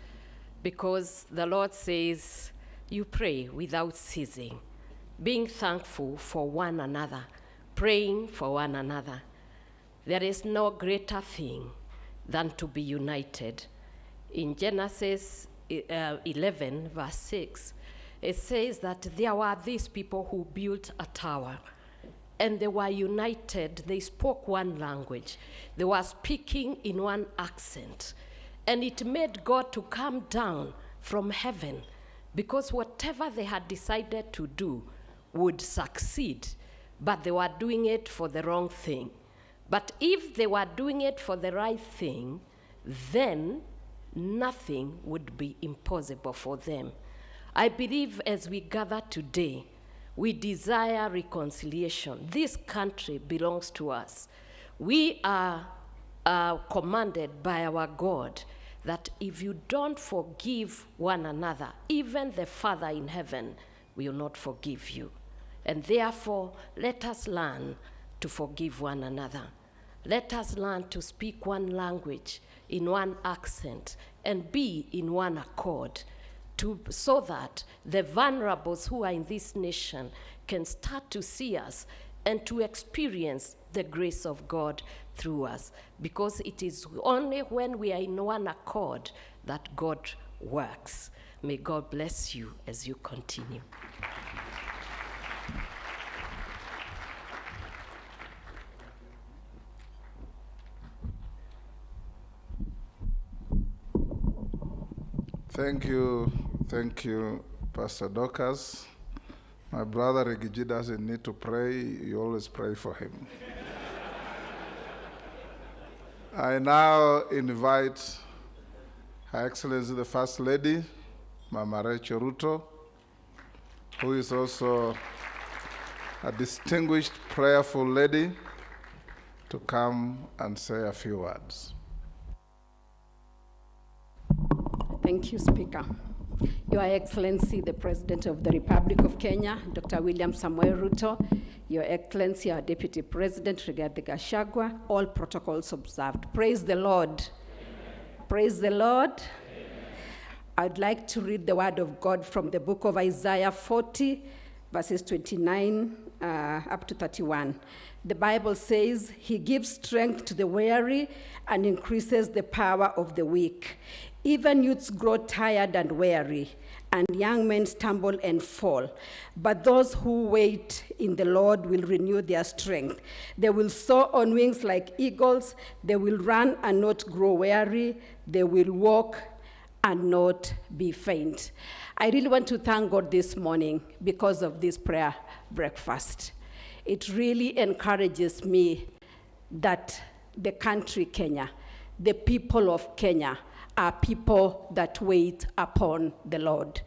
[SPEAKER 13] because the Lord says you pray without ceasing, being thankful for one another, praying for one another. There is no greater thing than to be united. In Genesis 11, verse 6, it says that there were these people who built a tower, and they were united. They spoke one language. They were speaking in one accent, and it made God to come down from heaven, because whatever they had decided to do would succeed, but they were doing it for the wrong thing. But if they were doing it for the right thing, then nothing would be impossible for them. I believe as we gather today, we desire reconciliation. This country belongs to us. We are commanded by our God that if you don't forgive one another, even the Father in heaven will not forgive you. And therefore, let us learn to forgive one another. Let us learn to speak one language in one accent and be in one accord, so that the vulnerables who are in this nation can start to see us and to experience the grace of God through us. Because it is only when we are in one accord that God works. May God bless you as you continue.
[SPEAKER 9] Thank you, Pastor Dorcas. My brother Reggie doesn't need to pray, you always pray for him. I now invite Her Excellency the First Lady, Mama Rachel Ruto, who is also a distinguished prayerful lady, to come and say a few words.
[SPEAKER 12] Thank you, Speaker. Your Excellency, the President of the Republic of Kenya, Dr. William Samoei Ruto, Your Excellency, our Deputy President, Rigathi Gachagua, all protocols observed. Praise the Lord. Amen. Praise the Lord. Amen. I'd like to read the word of God from the book of Isaiah 40, verses 29 up to 31. The Bible says, He gives strength to the weary and increases the power of the weak. Even youths grow tired and weary, and young men stumble and fall. But those who wait in the Lord will renew their strength. They will soar on wings like eagles. They will run and not grow weary. They will walk and not be faint. I really want to thank God this morning because of this prayer breakfast. It really encourages me that the country Kenya, the people of Kenya, are people that wait upon the Lord.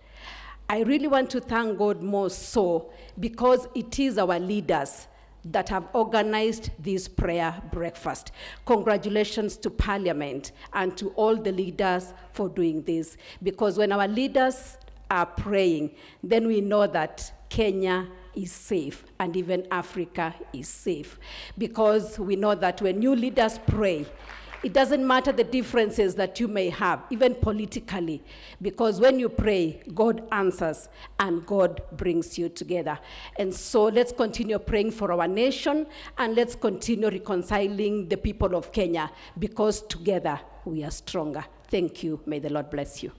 [SPEAKER 12] I really want to thank God more so because it is our leaders that have organized this prayer breakfast. Congratulations to Parliament and to all the leaders for doing this, because when our leaders are praying, then we know that Kenya is safe and even Africa is safe, because we know that when new leaders pray, it doesn't matter the differences that you may have, even politically, because when you pray, God answers and God brings you together. And so let's continue praying for our nation, and let's continue reconciling the people of Kenya, because together we are stronger. Thank you. May the Lord bless you.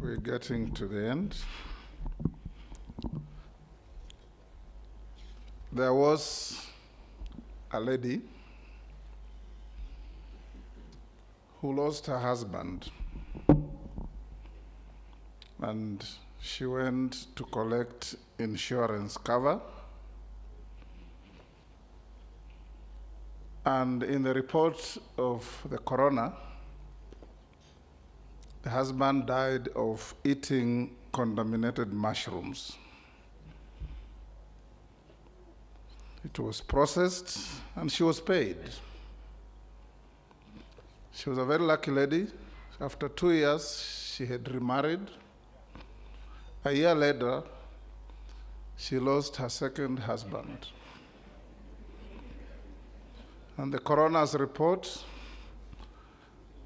[SPEAKER 9] We're getting to the end. There was a lady who lost her husband, and she went to collect insurance cover. And in the report of the coroner, the husband died of eating contaminated mushrooms. It was processed and she was paid. She was a very lucky lady. After 2 years, she had remarried. A year later, she lost her second husband. And the coroner's report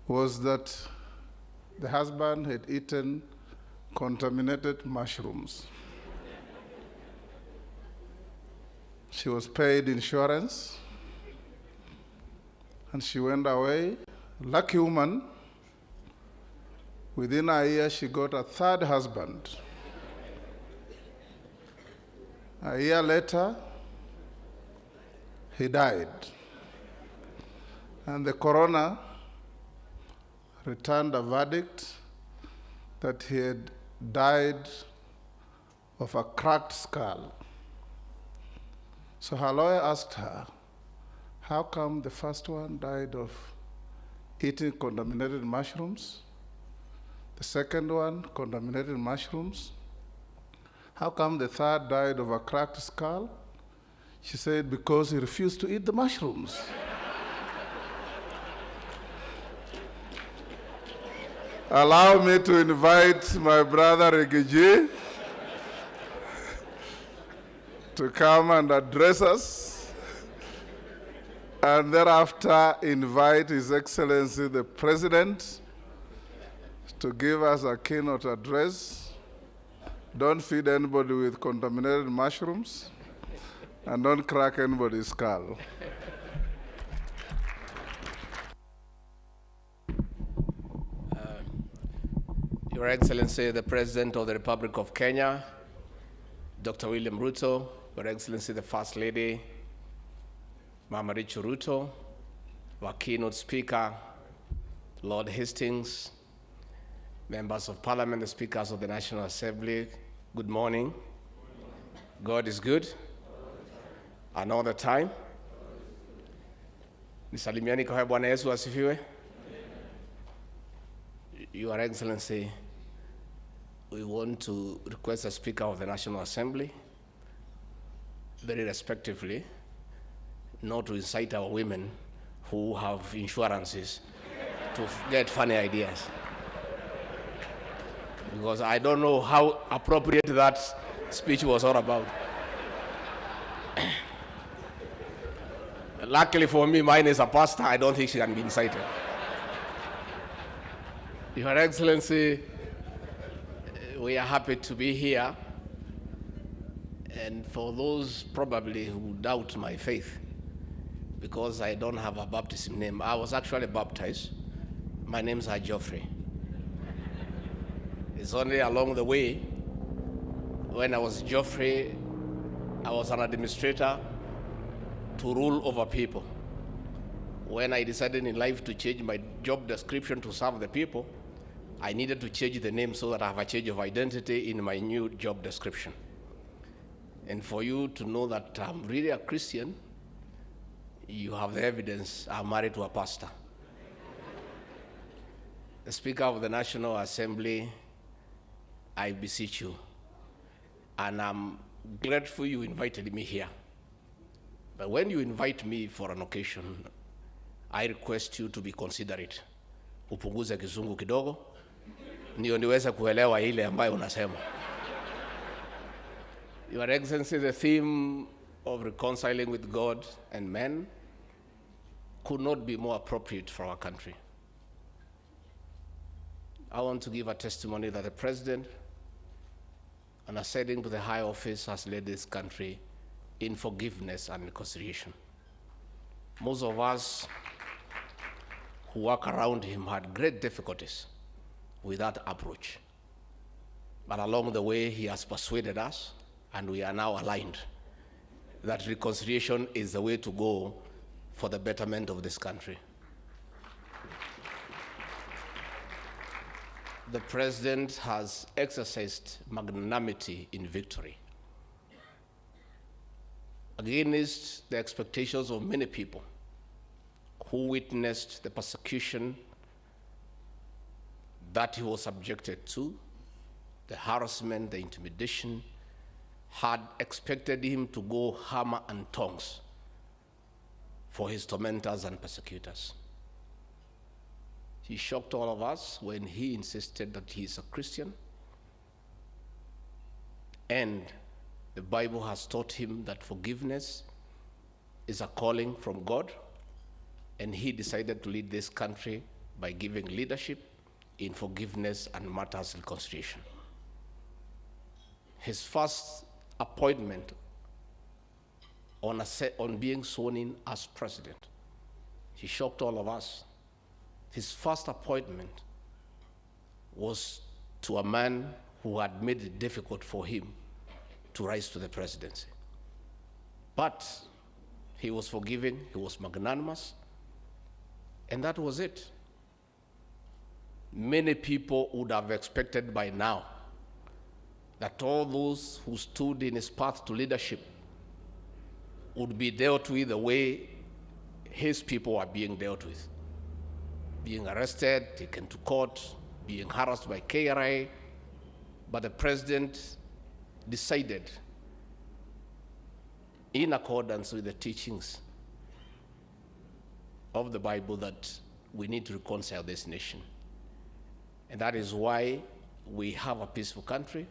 [SPEAKER 9] was that the husband had eaten contaminated mushrooms. She was paid insurance, and she went away. Lucky woman. Within a year, she got a third husband. A year later, he died. And the coroner returned a verdict that he had died of a cracked skull. So her lawyer asked her, how come the first one died of eating contaminated mushrooms? The second one, contaminated mushrooms? How come the third died of a cracked skull? She said, because he refused to eat the mushrooms. Allow me to invite my brother Reggie to come and address us, and thereafter invite His Excellency the President to give us a keynote address. Don't feed anybody with contaminated mushrooms, and don't crack anybody's skull.
[SPEAKER 14] Your Excellency, the President of the Republic of Kenya, Dr. William Ruto, Your Excellency, the First Lady, Mama Rachel Ruto, our keynote speaker, Lord Hastings, members of parliament, the speakers of the National Assembly, good morning. God is good, and all the time. Nisalimiani kwa Bwana Yesu asifiwe. Your Excellency, we want to request the Speaker of the National Assembly, very respectively, not to incite our women who have insurances to get funny ideas. Because I don't know how appropriate that speech was all about. Luckily for me, mine is a pastor. I don't think she can be incited. Your Excellency, we are happy to be here. And for those probably who doubt my faith, because I don't have a baptism name, I was actually baptized. My name's Geoffrey. It's only along the way, when I was Geoffrey, I was an administrator to rule over people. When I decided in life to change my job description to serve the people, I needed to change the name so that I have a change of identity in my new job description. And for you to know that I'm really a Christian, you have the evidence I'm married to a pastor. The Speaker of the National Assembly, I beseech you, and I'm grateful you invited me here. But when you invite me for an occasion, I request you to be considerate. Upunguze kizungu kidogo, ndio niweze kuelewa ile ambayo unasema. Your Excellency, the theme of reconciling with God and men could not be more appropriate for our country. I want to give a testimony that the President, on ascending to the high office, has led this country in forgiveness and reconciliation. Most of us who work around him had great difficulties with that approach. But along the way, he has persuaded us, and we are now aligned that reconciliation is the way to go for the betterment of this country. The President has exercised magnanimity in victory against the expectations of many people who witnessed the persecution that he was subjected to, the harassment, the intimidation, had expected him to go hammer and tongs for his tormentors and persecutors. He shocked all of us when he insisted that he is a Christian, and the Bible has taught him that forgiveness is a calling from God, and he decided to lead this country by giving leadership in forgiveness and matters reconciliation. His first appointment on being sworn in as president, he shocked all of us. His first appointment was to a man who had made it difficult for him to rise to the presidency. But he was forgiving, he was magnanimous, and that was it. Many people would have expected by now that all those who stood in his path to leadership would be dealt with the way his people are being dealt with. Being arrested, taken to court, being harassed by KRA, but the president decided, in accordance with the teachings of the Bible, that we need to reconcile this nation. And that is why we have a peaceful country.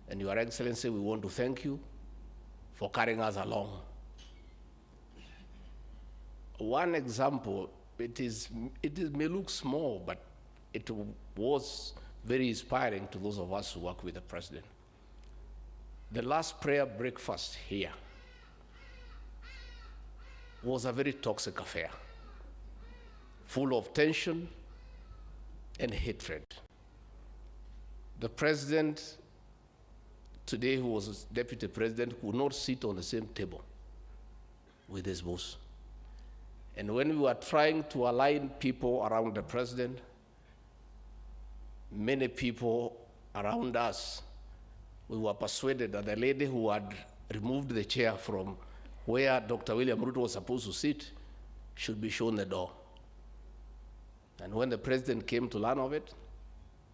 [SPEAKER 14] And Your Excellency, we want to thank you for carrying us along. One example, it may look small, but it was very inspiring to those of us who work with the president. The last prayer breakfast here was a very toxic affair, full of tension and hatred. The president today, who was deputy president, could not sit on the same table with his boss. And when we were trying to align people around the president, many people around us, we were persuaded that the lady who had removed the chair from where Dr. William Ruto was supposed to sit should be shown the door. And when the president came to learn of it,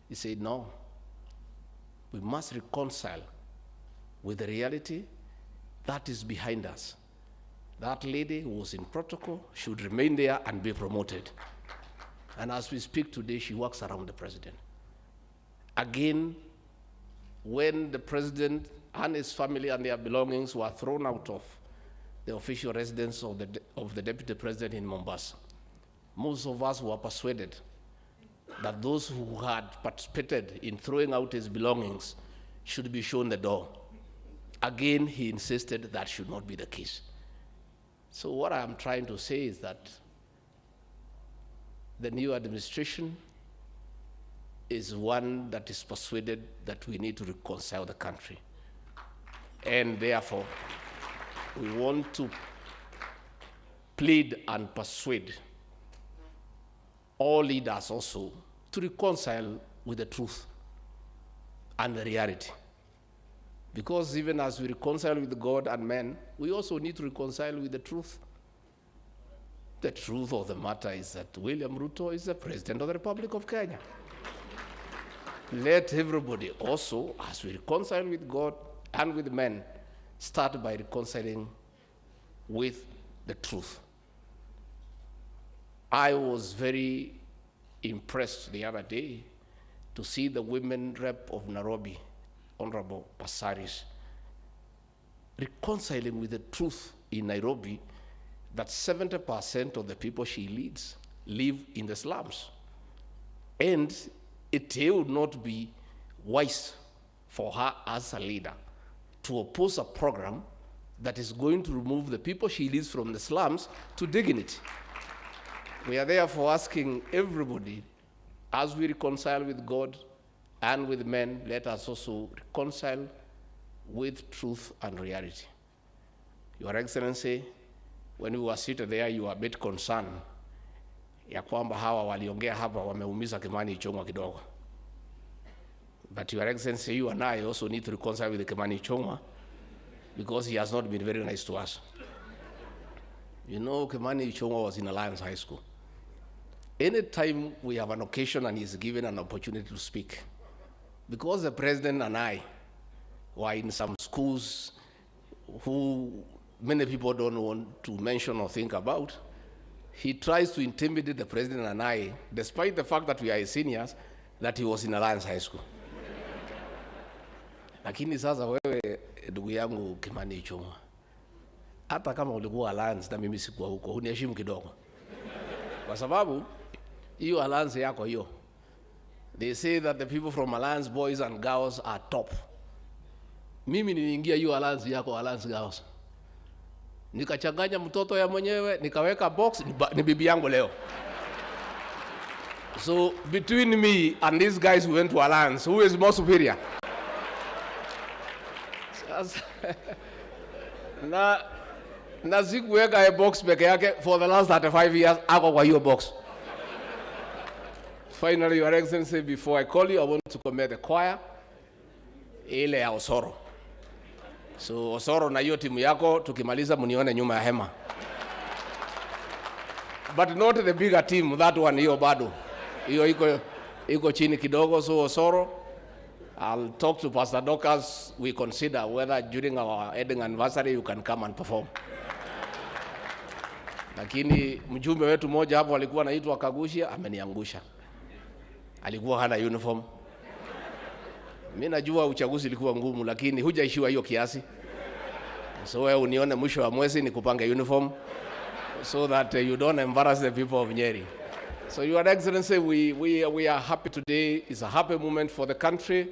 [SPEAKER 14] he said, no, we must reconcile with the reality that is behind us. That lady who was in protocol should remain there and be promoted. And as we speak today, she works around the president. Again, when the president and his family and their belongings were thrown out of the official residence of the deputy president in Mombasa, most of us were persuaded that those who had participated in throwing out his belongings should be shown the door. Again, he insisted that should not be the case. So what I'm trying to say is that the new administration is one that is persuaded that we need to reconcile the country. And therefore, we want to plead and persuade all leaders also to reconcile with the truth and the reality. Because even as we reconcile with God and men, we also need to reconcile with the truth. The truth of the matter is that William Ruto is the President of the Republic of Kenya. Let everybody also, as we reconcile with God and with men, start by reconciling with the truth. I was very impressed the other day to see the women rep of Nairobi, Honorable Pasaris, reconciling with the truth in Nairobi that 70% of the people she leads live in the slums. And it would not be wise for her as a leader to oppose a program that is going to remove the people she leads from the slums to dignity. We are therefore asking everybody, as we reconcile with God and with men, let us also reconcile with truth and reality. Your Excellency, when we were seated there, you were a bit concerned ya kwamba hawa waliongea hapa wameumiza Kimani Ichung'wa kidogo. But Your Excellency, you and I also need to reconcile with Kimani Ichung'wa because he has not been very nice to us. You know, Kimani Ichung'wa was in Alliance High School. Anytime we have an occasion and he's given an opportunity to speak, because the president and I were in some schools who many people don't want to mention or think about, he tries to intimidate the president and I, despite the fact that we are seniors, that he was in Alliance High School. Lakini sasa wewe ndugu yangu Kimani Ichung'wa, hata kama ulikuwa Alliance na mimi sikuwa huko, uniheshimu kidogo. Kwa sababu hiyo Alliance yako hiyo, they say that the people from Alliance boys and girls are top. Mimi niliingia hiyo Alliance yako, Alliance girls, nikachanganya mtoto ya mwenyewe, nikaweka box, ni bibi yangu leo. So between me and these guys who went to Alliance, who is more superior? na sikuweka a box peke yake for the last 35 years, ako kwa hiyo box. Finally, Your Excellency, before I call you, I want to commend the choir, ile ya Osoro. So Osoro na hiyo timu yako, tukimaliza munione nyuma ya hema. But not the bigger team, that one hiyo bado. Hiyo iko chini kidogo, so Osoro, I'll talk to Pastor Docas. We consider whether during our wedding anniversary you can come and perform. Lakini mjumbe wetu mmoja hapo alikuwa anaitwa Kagushia, ameniangusha. Alikuwa hana uniform. Mimi najua uchaguzi ulikuwa ngumu, lakini hujaishiwa hiyo kiasi. So wewe unione mwisho wa mwezi nikupange uniform so that you don't embarrass the people of Nyeri. So Your Excellency, we are happy today. It's a happy moment for the country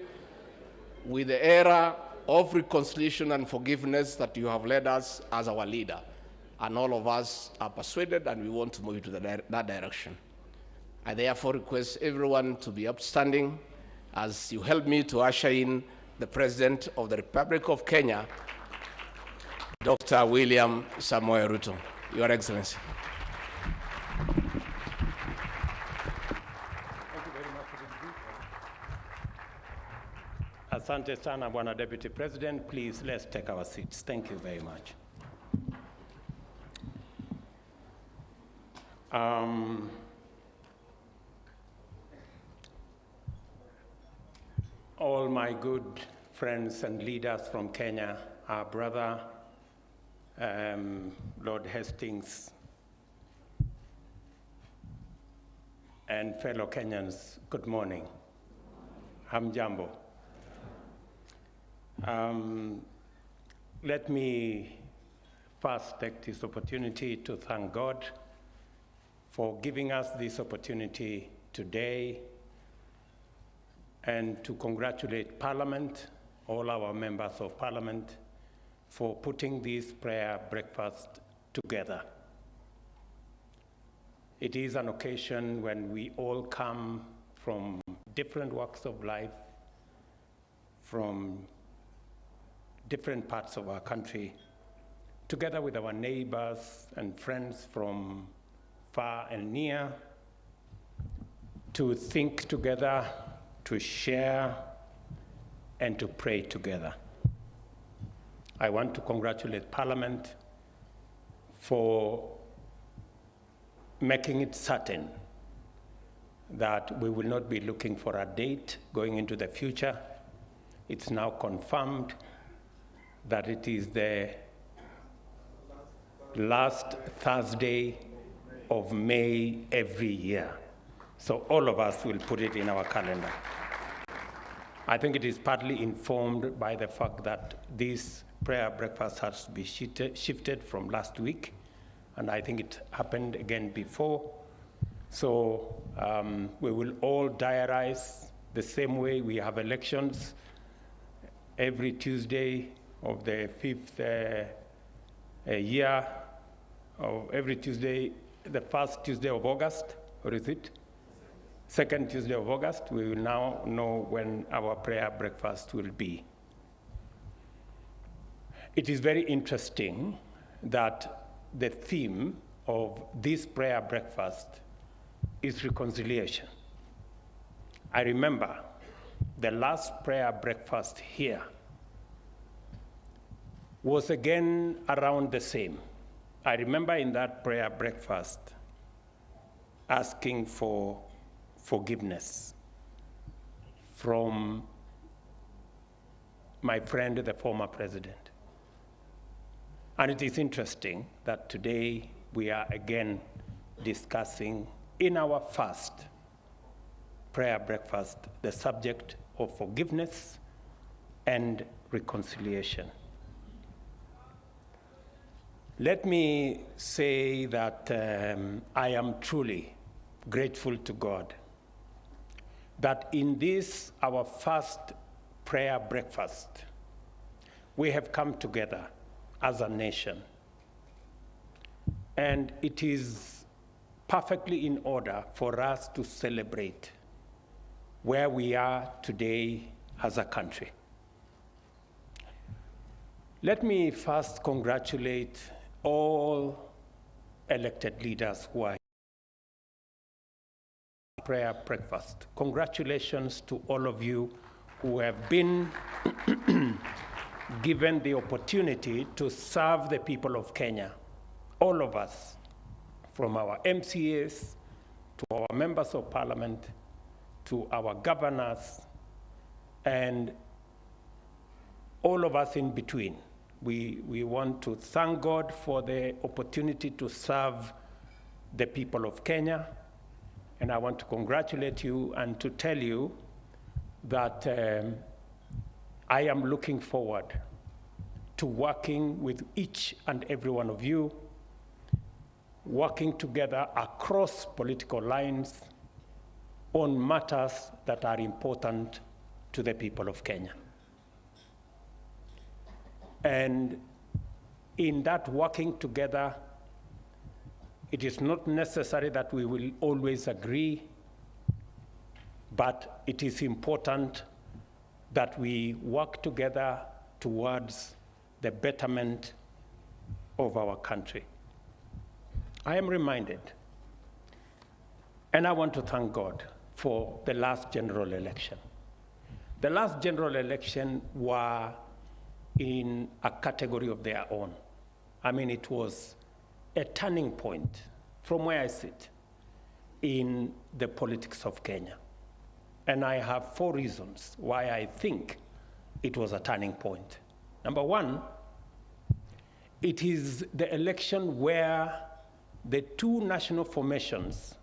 [SPEAKER 14] with the era of reconciliation and forgiveness that you have led us as our leader. And all of us are persuaded and we want to move to that direction. I therefore request everyone to be upstanding as you help me to usher in the President of the Republic of Kenya, Dr. William Samoei Ruto. Your Excellency.
[SPEAKER 5] Thank you very much, President.
[SPEAKER 15] Asante sana, Bwana Deputy President. Please, let's take our seats. Thank you very much. All my good friends and leaders from Kenya, our brother, Lord Hastings, and fellow Kenyans, good morning. Hamjambo. Let me first take this opportunity to thank God for giving us this opportunity today and to congratulate Parliament, all our members of Parliament, for putting this prayer breakfast together. It is an occasion when we all come from different walks of life, from different parts of our country, together with our neighbors and friends from far and near, to think together, to share, and to pray together. I want to congratulate Parliament for making it certain that we will not be looking for a date going into the future. It's now confirmed that it is the last Thursday of May every year. So all of us will put it in our calendar. I think it is partly informed by the fact that this prayer breakfast has to be shifted from last week, and I think it happened again before. So we will all diarize the same way we have elections every Tuesday of the fifth year, of every Tuesday, the first Tuesday of August, or is it? Second Tuesday of August. We will now know when our prayer breakfast will be. It is very interesting that the theme of this prayer breakfast is reconciliation. I remember the last prayer breakfast here was again around the same. I remember in that prayer breakfast asking for forgiveness from my friend, the former president. And it is interesting that today we are again discussing in our first prayer breakfast the subject of forgiveness and reconciliation. Let me say that I am truly grateful to God that in this, our first prayer breakfast, we have come together as a nation. And it is perfectly in order for us to celebrate where we are today as a country. Let me first congratulate all elected leaders who are prayer breakfast. Congratulations to all of you who have been given the opportunity to serve the people of Kenya. All of us, from our MCAs to our members of parliament, to our governors, and all of us in between. We want to thank God for the opportunity to serve the people of Kenya. And I want to congratulate you and to tell you that I am looking forward to working with each and every one of you, working together across political lines on matters that are important to the people of Kenya. And in that working together, it is not necessary that we will always agree, but it is important that we work together towards the betterment of our country. I am reminded, and I want to thank God for the last general election. the last general election were in a category of their own. I mean, it was a turning point from where I sit in the politics of Kenya. And I have 4 reasons why I think it was a turning point. Number one, it is the election where the 2 national formations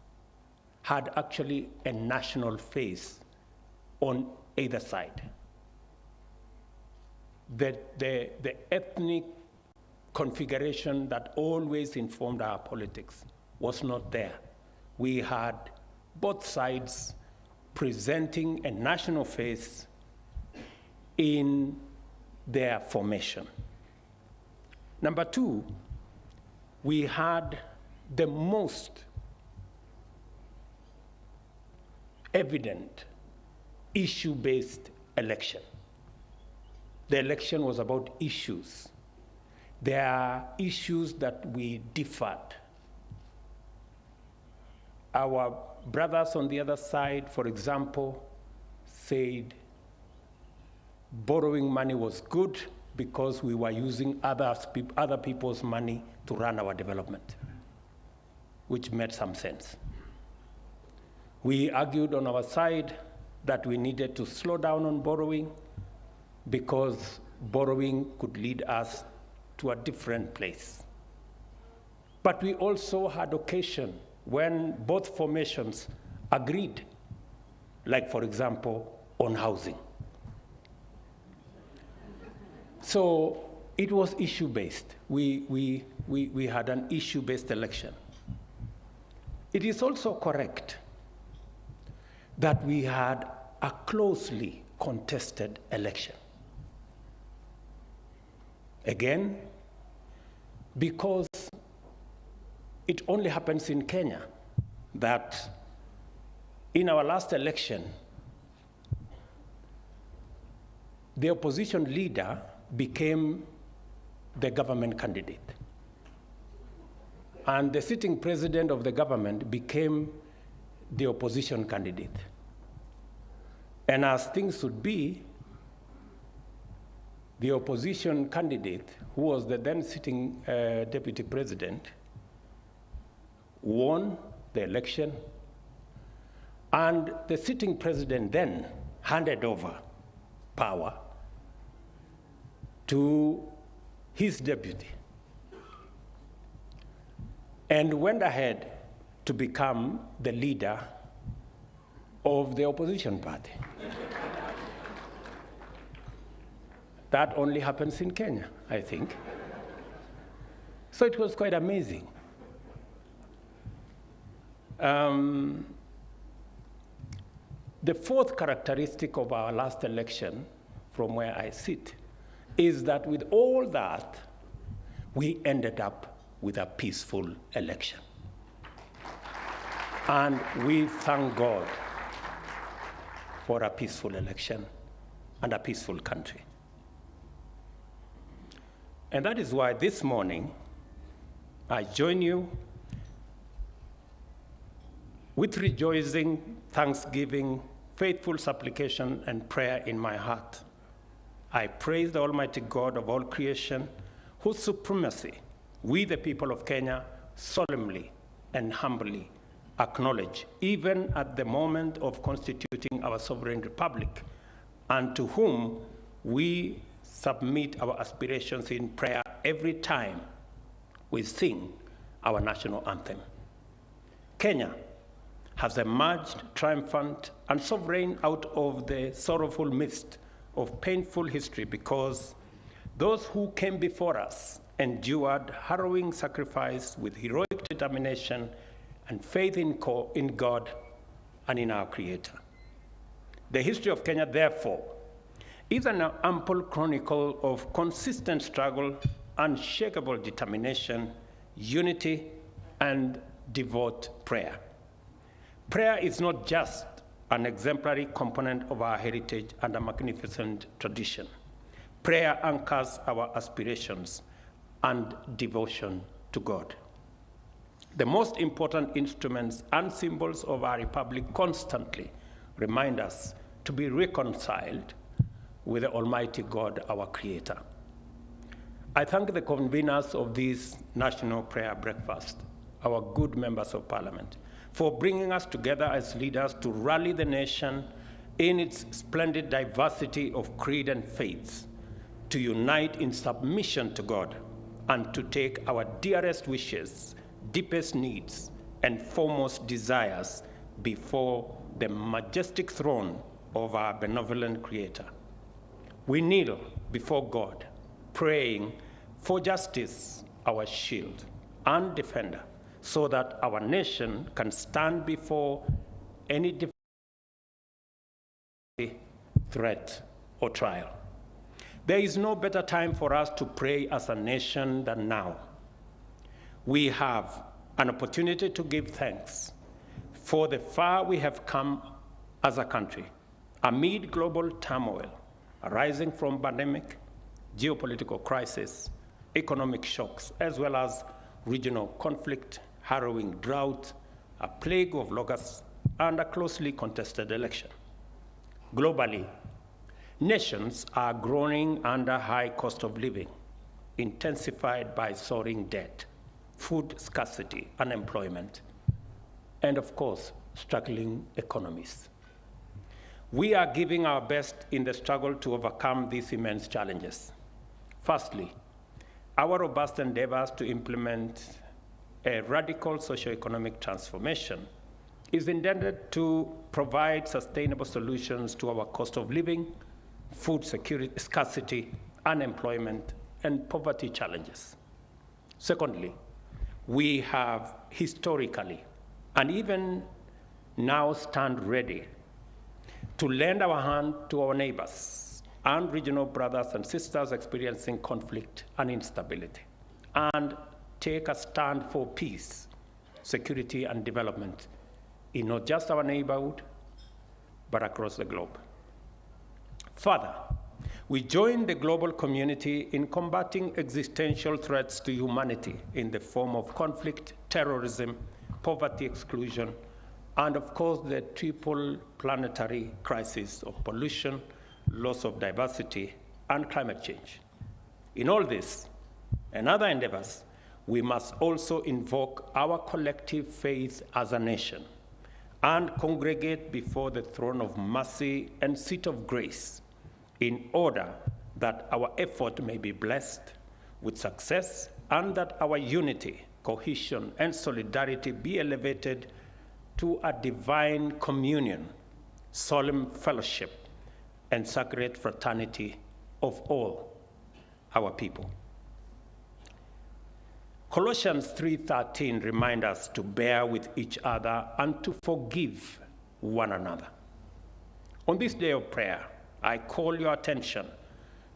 [SPEAKER 15] had actually a national face on either side. The ethnic configuration that always informed our politics was not there. We had both sides presenting a national face in their formation. Number 2, we had the most evident issue-based election. The election was about issues. There are issues that we differed. Our brothers on the other side, for example, said borrowing money was good because we were using other people's money to run our development, which made some sense. We argued on our side that we needed to slow down on borrowing because borrowing could lead us to a different place. But we also had occasion when both formations agreed, like, for example, on housing. So it was issue-based. We had an issue-based election. It is also correct that we had a closely contested election. Again, because it only happens in Kenya that in our last election, the opposition leader became the government candidate. And the sitting president of the government became the opposition candidate. And as things should be, the opposition candidate, who was the then sitting deputy president, won the election, and the sitting president then handed over power to his deputy and went ahead to become the leader of the opposition party. That only happens in Kenya, I think. So it was quite amazing. The 4th characteristic of our last election, from where I sit, is that with all that, we ended up with a peaceful election. And we thank God for a peaceful election and a peaceful country. And that is why this morning, I join you with rejoicing, thanksgiving, faithful supplication, and prayer in my heart. I praise the Almighty God of all creation, whose supremacy we, the people of Kenya, solemnly and humbly acknowledge, even at the moment of constituting our sovereign republic, and to whom we submit our aspirations in prayer every time we sing our national anthem. Kenya has emerged triumphant and sovereign out of the sorrowful mist of painful history because those who came before us endured harrowing sacrifice with heroic determination and faith in God and in our Creator. The history of Kenya, therefore, is an ample chronicle of consistent struggle, unshakable determination, unity, and devout prayer. Prayer is not just an exemplary component of our heritage and a magnificent tradition. Prayer anchors our aspirations and devotion to God. The most important instruments and symbols of our republic constantly remind us to be reconciled with the Almighty God, our Creator. I thank the conveners of this National Prayer Breakfast, our good members of Parliament, for bringing us together as leaders to rally the nation in its splendid diversity of creed and faiths, to unite in submission to God, and to take our dearest wishes, deepest needs, and foremost desires before the majestic throne of our benevolent Creator. We kneel before God, praying for justice, our shield and defender, so that our nation can stand before any threat or trial. There is no better time for us to pray as a nation than now. We have an opportunity to give thanks for the far we have come as a country amid global turmoil arising from pandemic, geopolitical crisis, economic shocks, as well as regional conflict, harrowing drought, a plague of locusts, and a closely contested election. Globally, nations are groaning under high cost of living, intensified by soaring debt, food scarcity, unemployment, and of course, struggling economies. We are giving our best in the struggle to overcome these immense challenges. Firstly, our robust endeavors to implement a radical socioeconomic transformation is intended to provide sustainable solutions to our cost of living, food security, scarcity, unemployment, and poverty challenges. Secondly, we have historically and even now stand ready to lend our hand to our neighbors and regional brothers and sisters experiencing conflict and instability, and take a stand for peace, security, and development in not just our neighborhood, but across the globe. Further, we join the global community in combating existential threats to humanity in the form of conflict, terrorism, poverty, exclusion, and of course the triple planetary crisis of pollution, loss of diversity, and climate change. In all this and other endeavors, we must also invoke our collective faith as a nation and congregate before the throne of mercy and seat of grace in order that our effort may be blessed with success and that our unity, cohesion, and solidarity be elevated to a divine communion, solemn fellowship, and sacred fraternity of all our people. Colossians 3:13 reminds us to bear with each other and to forgive one another. On this day of prayer, I call your attention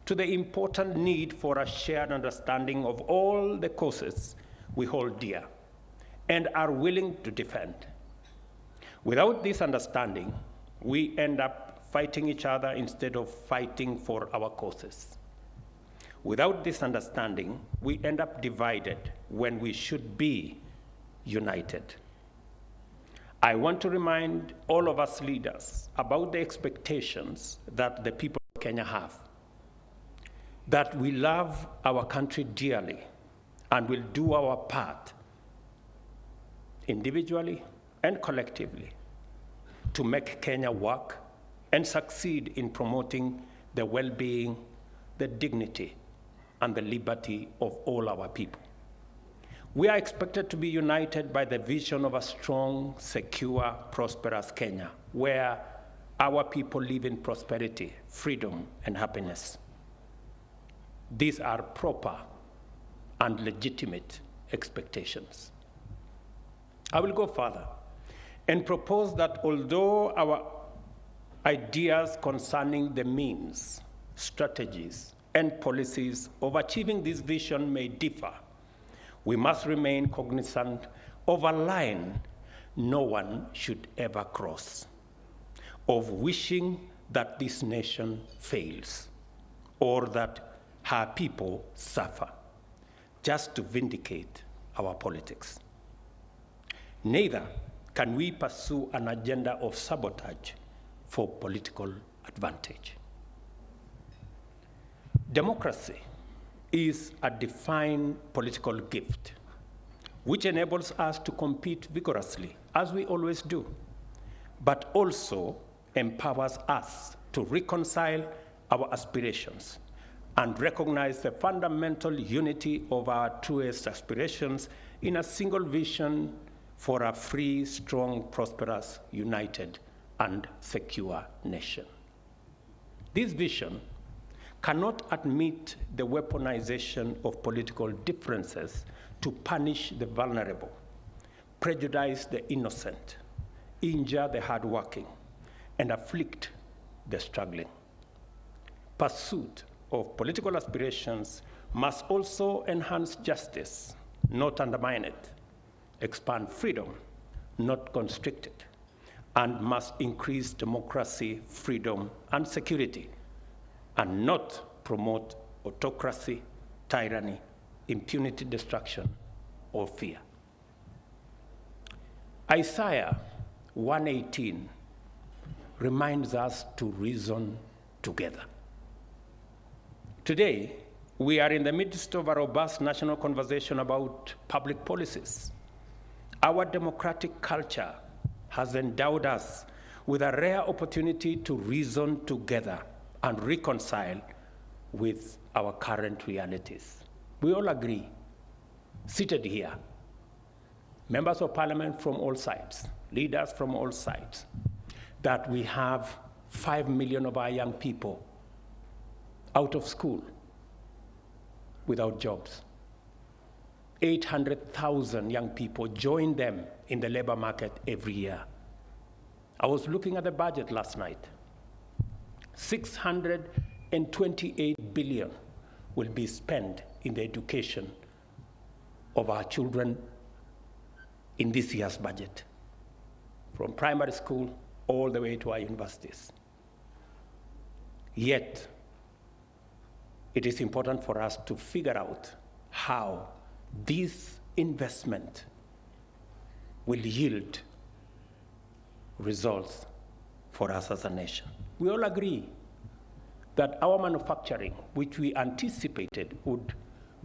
[SPEAKER 15] to the important need for a shared understanding of all the causes we hold dear and are willing to defend. Without this understanding, we end up fighting each other instead of fighting for our causes. Without this understanding, we end up divided when we should be united. I want to remind all of us leaders about the expectations that the people of Kenya have, that we love our country dearly and will do our part individually and collectively to make Kenya work and succeed in promoting the well-being, the dignity, and the liberty of all our people. We are expected to be united by the vision of a strong, secure, prosperous Kenya, where our people live in prosperity, freedom, and happiness. These are proper and legitimate expectations. I will go further and propose that although our ideas concerning the means, strategies, and policies of achieving this vision may differ, we must remain cognizant of a line no one should ever cross, of wishing that this nation fails or that her people suffer, just to vindicate our politics. Neither can we pursue an agenda of sabotage for political advantage. Democracy is a defined political gift which enables us to compete vigorously, as we always do, but also empowers us to reconcile our aspirations and recognize the fundamental unity of our truest aspirations in a single vision for a free, strong, prosperous, united, and secure nation. This vision cannot admit the weaponization of political differences to punish the vulnerable, prejudice the innocent, injure the hardworking, and afflict the struggling. Pursuit of political aspirations must also enhance justice, not undermine it, expand freedom, not constrict it, and must increase democracy, freedom, and security, and not promote autocracy, tyranny, impunity, destruction, or fear. Isaiah 1:18 reminds us to reason together. Today, we are in the midst of a robust national conversation about public policies. Our democratic culture has endowed us with a rare opportunity to reason together and reconcile with our current realities. We all agree, seated here, members of parliament from all sides, leaders from all sides, that we have 5 million of our young people out of school without jobs. 800,000 young people join them in the labor market every year. I was looking at the budget last night. 628 billion will be spent in the education of our children in this year's budget, from primary school all the way to our universities. Yet, it is important for us to figure out how this investment will yield results for us as a nation. We all agree that our manufacturing, which we anticipated would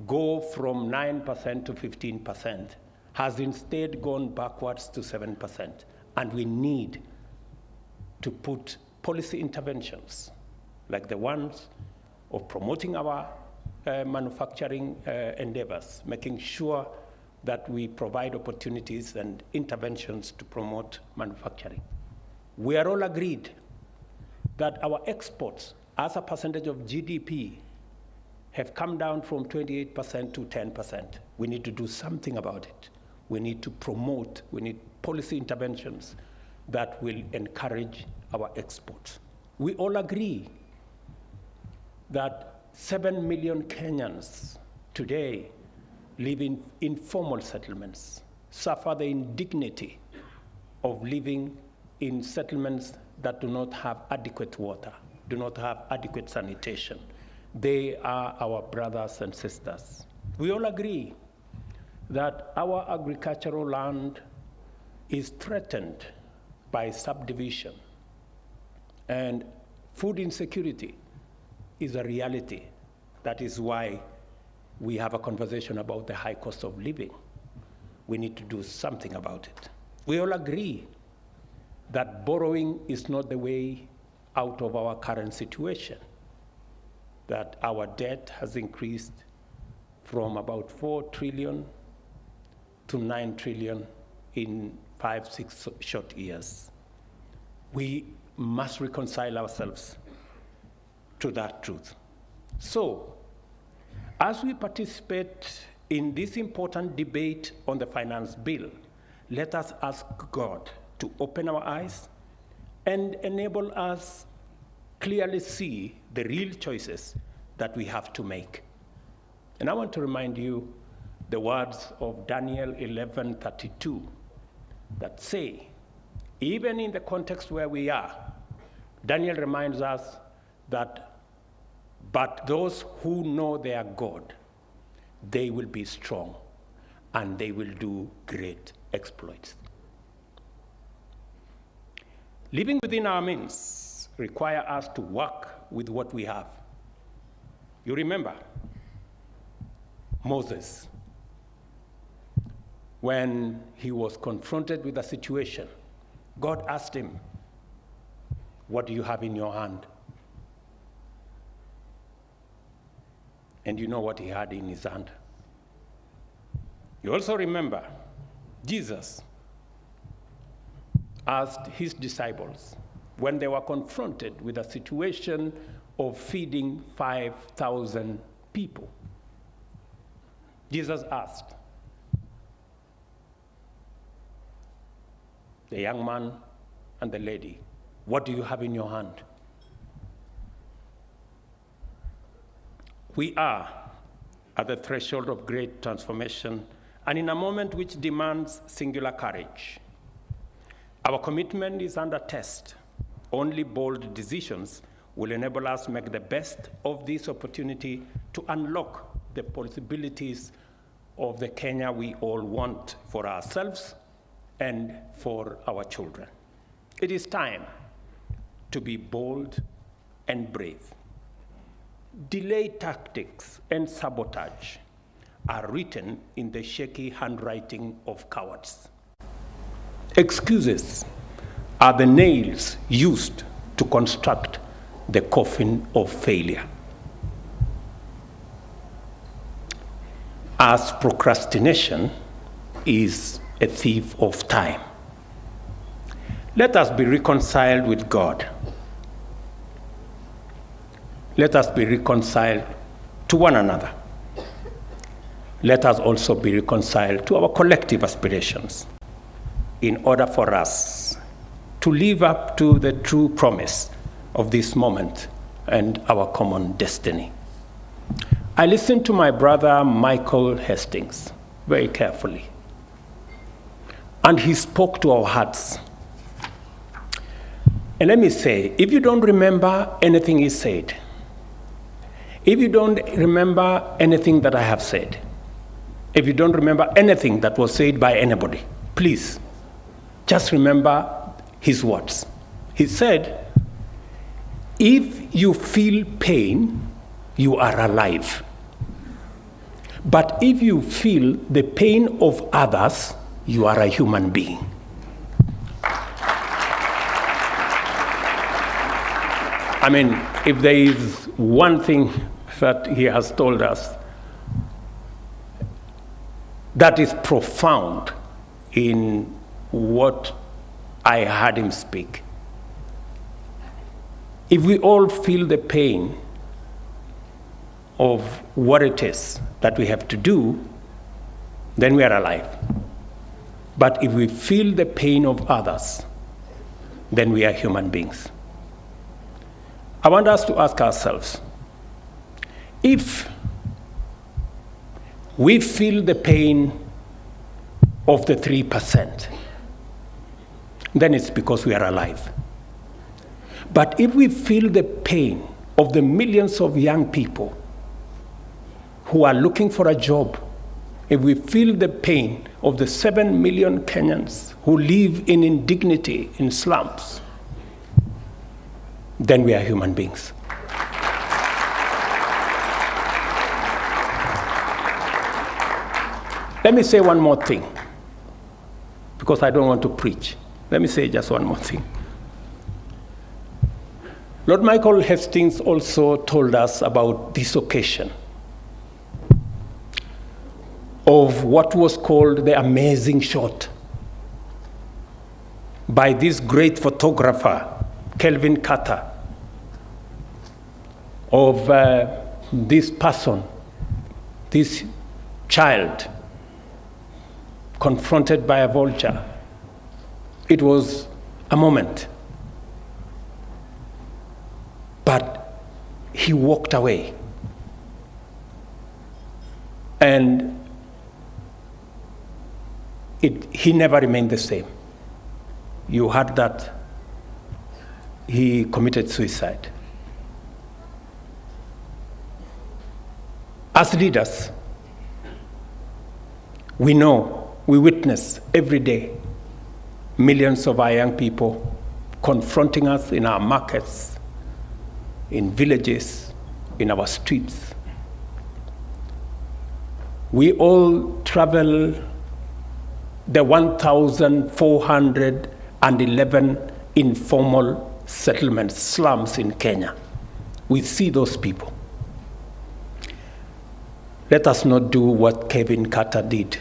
[SPEAKER 15] go from 9% to 15%, has instead gone backwards to 7%. And we need to put policy interventions like the ones of promoting our manufacturing endeavors, making sure that we provide opportunities and interventions to promote manufacturing. We are all agreed that our exports as a percentage of GDP have come down from 28% to 10%. We need to do something about it. We need to promote, we need policy interventions that will encourage our exports. We all agree that 7 million Kenyans today live in informal settlements, suffer the indignity of living in settlements that do not have adequate water, do not have adequate sanitation. They are our brothers and sisters. We all agree that our agricultural land is threatened by subdivision, and food insecurity is a reality. That is why we have a conversation about the high cost of living. We need to do something about it. We all agree that borrowing is not the way out of our current situation, that our debt has increased from about 4 trillion to 9 trillion in 5-6 short years. We must reconcile ourselves to that truth. So, as we participate in this important debate on the finance bill, let us ask God to open our eyes and enable us clearly see the real choices that we have to make. And I want to remind you the words of Daniel 11:32 that say, even in the context where we are, Daniel reminds us that, but those who know their God, they will be strong and they will do great exploits. Living within our means requires us to work with what we have. You remember Moses, when he was confronted with a situation, God asked him, "What do you have in your hand?" And you know what he had in his hand. You also remember Jesus asked his disciples when they were confronted with a situation of feeding 5,000 people. Jesus asked the young man and the lady, "What do you have in your hand?" We are at the threshold of great transformation and in a moment which demands singular courage. Our commitment is under test. Only bold decisions will enable us to make the best of this opportunity to unlock the possibilities of the Kenya we all want for ourselves and for our children. It is time to be bold and brave. Delay tactics and sabotage are written in the shaky handwriting of cowards. Excuses are the nails used to construct the coffin of failure. As procrastination is a thief of time. Let us be reconciled with God. Let us be reconciled to one another. Let us also be reconciled to our collective aspirations in order for us to live up to the true promise of this moment and our common destiny. I listened to my brother Michael Hastings very carefully, and he spoke to our hearts. And let me say, if you don't remember anything he said, if you don't remember anything that I have said, if you don't remember anything that was said by anybody, please just remember his words. He said, "If you feel pain, you are alive. But if you feel the pain of others, you are a human being." I mean, if there is one thing that he has told us that is profound in what I heard him speak, if we all feel the pain of what it is that we have to do, then we are alive. But if we feel the pain of others, then we are human beings. I want us to ask ourselves, if we feel the pain of the 3%, then it's because we are alive. But if we feel the pain of the millions of young people who are looking for a job, if we feel the pain of the 7 million Kenyans who live in indignity in slums, then we are human beings. Let me say one more thing, because I don't want to preach. Let me say just one more thing. Lord Michael Hastings also told us about this occasion of what was called the amazing shot by this great photographer, Kelvin Carter, of this person, this child, confronted by a vulture. It was a moment. But he walked away. And he never remained the same. You heard that he committed suicide. As leaders, we know, we witness every day millions of our young people confronting us in our markets, in villages, in our streets. We all travel the 1,411 informal settlements, slums in Kenya. We see those people. Let us not do what Kevin Carter did.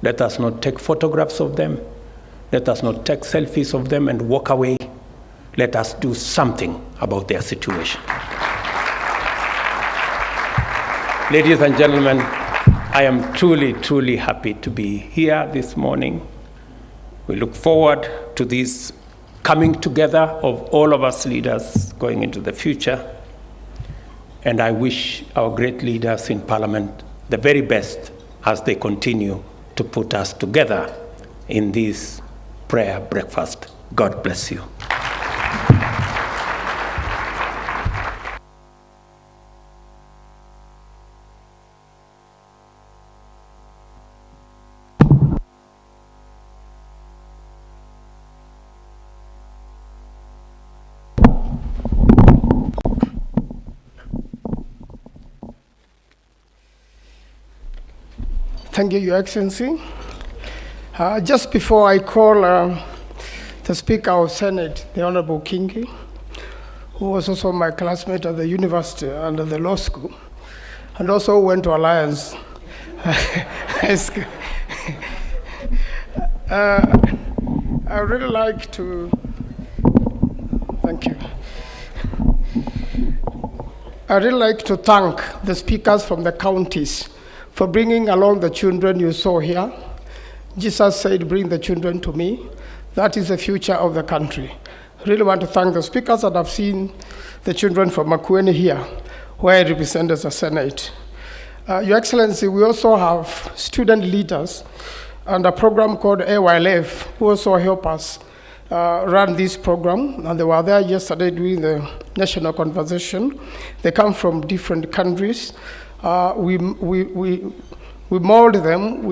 [SPEAKER 15] Let us not take photographs of them. Let us not take selfies of them and walk away. Let us do something about their situation. Ladies and gentlemen, I am truly, truly happy to be here this morning. We look forward to this coming together of all of us leaders going into the future. And I wish our great leaders in Parliament the very best as they continue to put us together in this prayer breakfast. God bless you.
[SPEAKER 8] Thank you, Your Excellency. Just before I call the Speaker of Senate, the Honorable Kingi, who was also my classmate at the university and at the law school, and also went to Alliance High School. I really like to, thank you. I really like to thank the speakers from the counties for bringing along the children you saw here. Jesus said, bring the children to me. That is the future of the country. I really want to thank the speakers that have seen the children from Makueni here, where I represent as a Senate. Your Excellency, we also have student leaders and a program called AYLF, who also help us run this program. And they were there yesterday during the national conversation. They come from different countries. We mold them.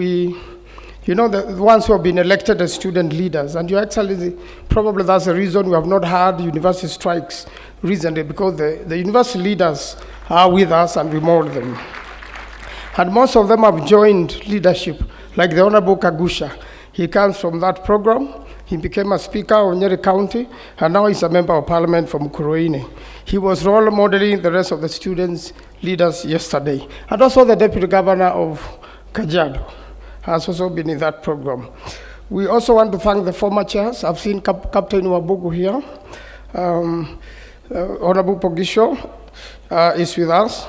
[SPEAKER 8] You know, the ones who have been elected as student leaders. And Your Excellency, probably that's the reason we have not had university strikes recently, because the university leaders are with us and we mold them. And most of them have joined leadership, like the Honorable Kagusha. He comes from that program. He became a speaker of Nyeri County, and now he's a member of parliament from Kuruini. He was role modeling the rest of the students leaders yesterday. And also the deputy governor of Kajiado has also been in that program. We also want to thank the former chairs. I've seen Captain Wabugu here. Honorable Pogisho is with us.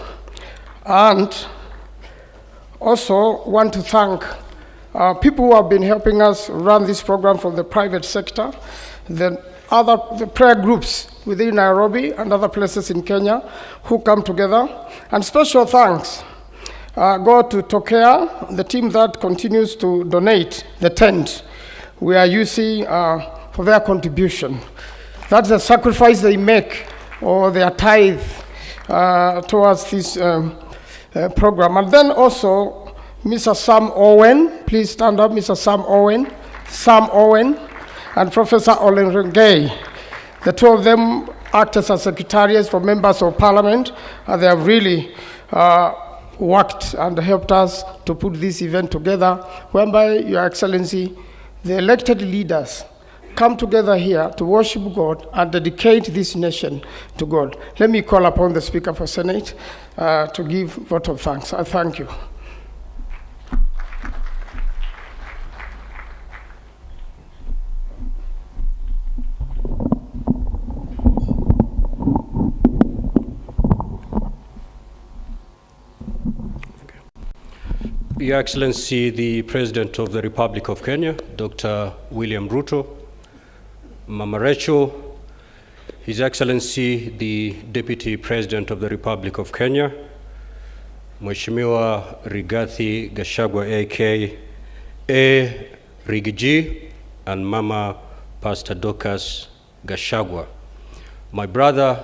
[SPEAKER 8] And also want to thank people who have been helping us run this program from the private sector, the prayer groups within Nairobi and other places in Kenya who come together. And special thanks go to Tokea, the team that continues to donate the tent we are using for their contribution. That's the sacrifice they make, or their tithe towards this program. And then also Mr. Sam Owen, please stand up, Mr. Sam Owen, and Professor Olenrengei. The two of them act as secretariats for members of parliament, and they have really worked and helped us to put this event together, whereby, Your Excellency, the elected leaders come together here to worship God and dedicate this nation to God. Let me call upon the Speaker for Senate to give vote of thanks. I thank you.
[SPEAKER 16] Your Excellency, the President of the Republic of Kenya, Dr. William Ruto, Mama Rachel, His Excellency, the Deputy President of the Republic of Kenya, Mheshimiwa Rigathi Gachagua, A.K.A. Rigiji, and Mama Pastor Dorcas Gachagua. My brother,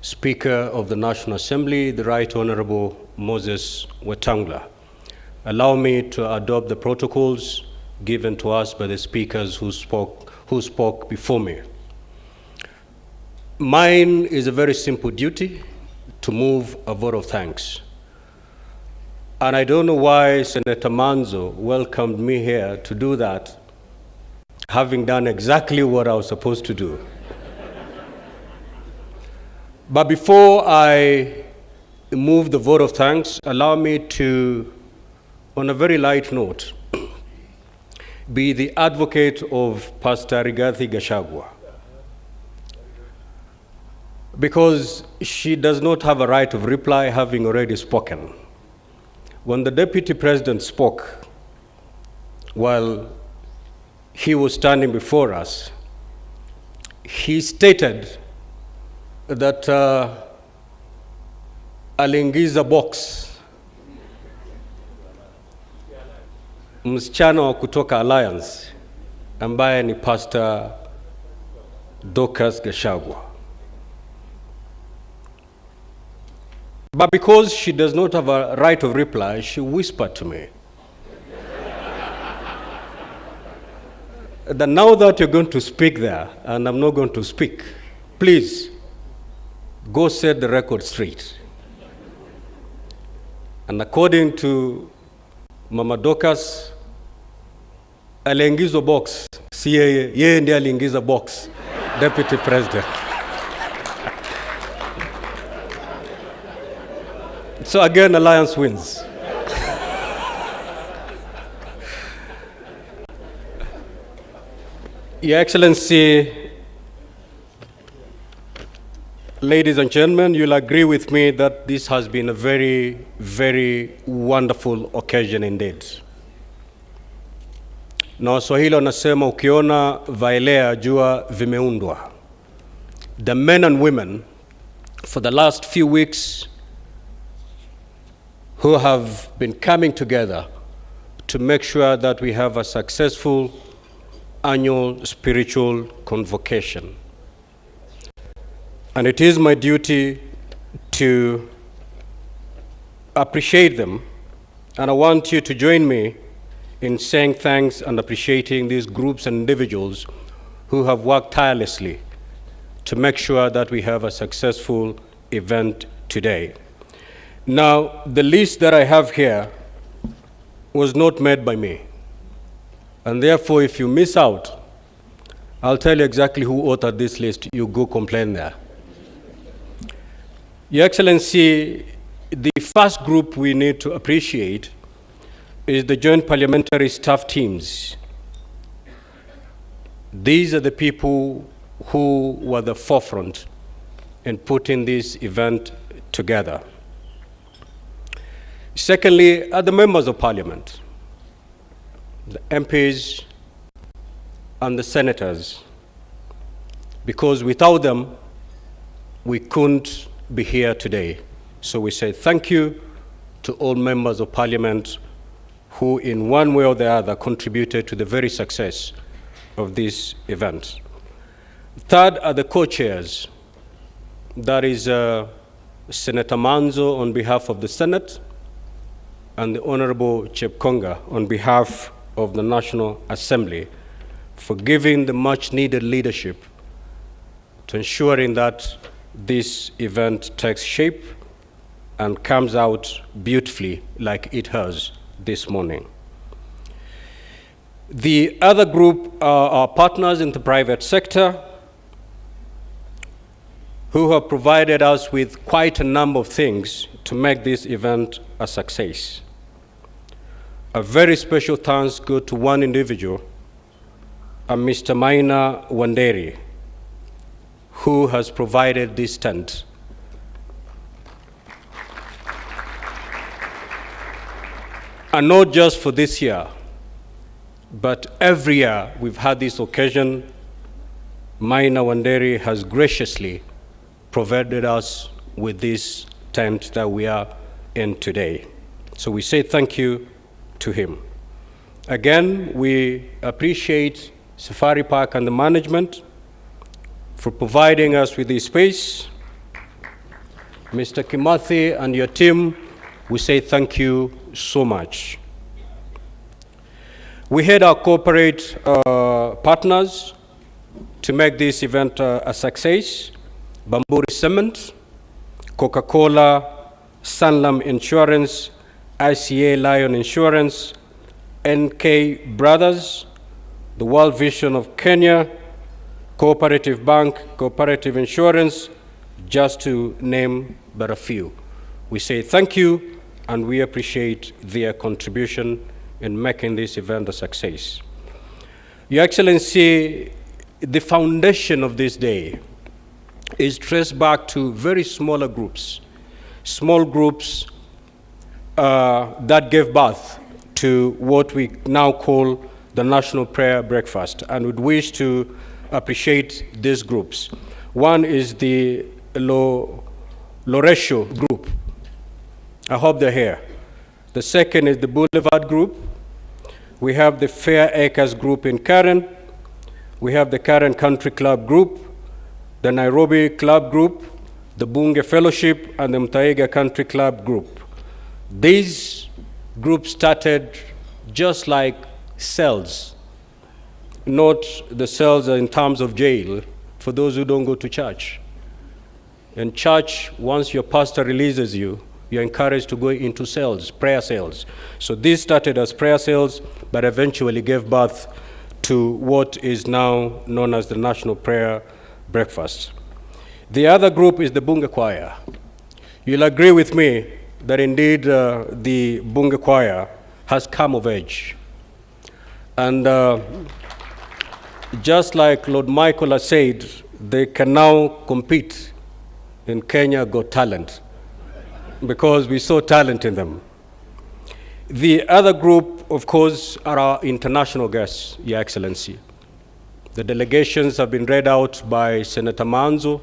[SPEAKER 16] Speaker of the National Assembly, the Right Honorable Moses Wetangula. Allow me to adopt the protocols given to us by the speakers who spoke before me. Mine is a very simple duty to move a vote of thanks. And I don't know why Senator Manzo welcomed me here to do that, having done exactly what I was supposed to do. But before I move the vote of thanks, allow me to, on a very light note, be the advocate of Pastor Rigathi Gachagua, because she does not have a right of reply, having already spoken. When the Deputy President spoke, while he was standing before us, he stated that aliingiza box msichana wa kutoka Alliance ambaye ni Pastor Dorcas Gachagua. But because she does not have a right of reply, she whispered to me that now that you're going to speak there, and I'm not going to speak, please go set the record straight. And according to Mama Dorcas, aliingiza box, si yeye ndiye aliingiza box, Deputy President. So again, Alliance wins. Your Excellency, ladies and gentlemen, you'll agree with me that this has been a very, very wonderful occasion indeed. Na Waswahili wanasema ukiona vailea jua vimeundwa. The men and women for the last few weeks who have been coming together to make sure that we have a successful annual spiritual convocation. And it is my duty to appreciate them, and I want you to join me in saying thanks and appreciating these groups and individuals who have worked tirelessly to make sure that we have a successful event today. Now, the list that I have here was not made by me. And therefore, if you miss out, I'll tell you exactly who authored this list. You go complain there. Your Excellency, the first group we need to appreciate is the Joint Parliamentary Staff Teams. These are the people who were the forefront in putting this event together. Secondly, are the members of Parliament, the MPs and the senators, because without them, we couldn't be here today. So we say thank you to all members of Parliament who in one way or the other contributed to the very success of this event. Third are the co-chairs. That is Senator Manzo on behalf of the Senate and the Honorable Chepkonga on behalf of the National Assembly for giving the much needed leadership to ensuring that this event takes shape and comes out beautifully like it has this morning. The other group are our partners in the private sector who have provided us with quite a number of things to make this event a success. A very special thanks go to one individual, Mr. Maina Wanderi, who has provided this tent. And not just for this year, but every year we've had this occasion, Maina Wanderi has graciously provided us with this tent that we are in today. So we say thank you to him. Again, we appreciate Safari Park and the management for providing us with this space. Mr. Kimathi and your team, we say thank you so much. We had our corporate partners to make this event a success. Bamburi Cement, Coca-Cola, Sanlam Insurance, ICA Lion Insurance, NK Brothers, the World Vision of Kenya, Cooperative Bank, Cooperative Insurance, just to name but a few. We say thank you, and we appreciate their contribution in making this event a success. Your Excellency, the foundation of this day is traced back to very smaller groups, small groups that gave birth to what we now call the National Prayer Breakfast, and would wish to appreciate these groups. One is the Loresho group. I hope they're here. The second is the Boulevard group. We have the Fair Acres group in Karen. We have the Karen Country Club group, the Nairobi Club group, the Bunge Fellowship, and the Mtaiga Country Club group. These groups started just like cells, not the cells in terms of jail for those who don't go to church. In church, once your pastor releases you, you're encouraged to go into cells, prayer cells. So these started as prayer cells, but eventually gave birth to what is now known as the National Prayer Breakfast. The other group is the Bunge Choir. You'll agree with me that indeed the Bunge Choir has come of age. And just like Lord Michael has said, they can now compete in Kenya Got Talent because we saw talent in them. The other group, of course, are our international guests, Your Excellency. The delegations have been read out by Senator Manzo.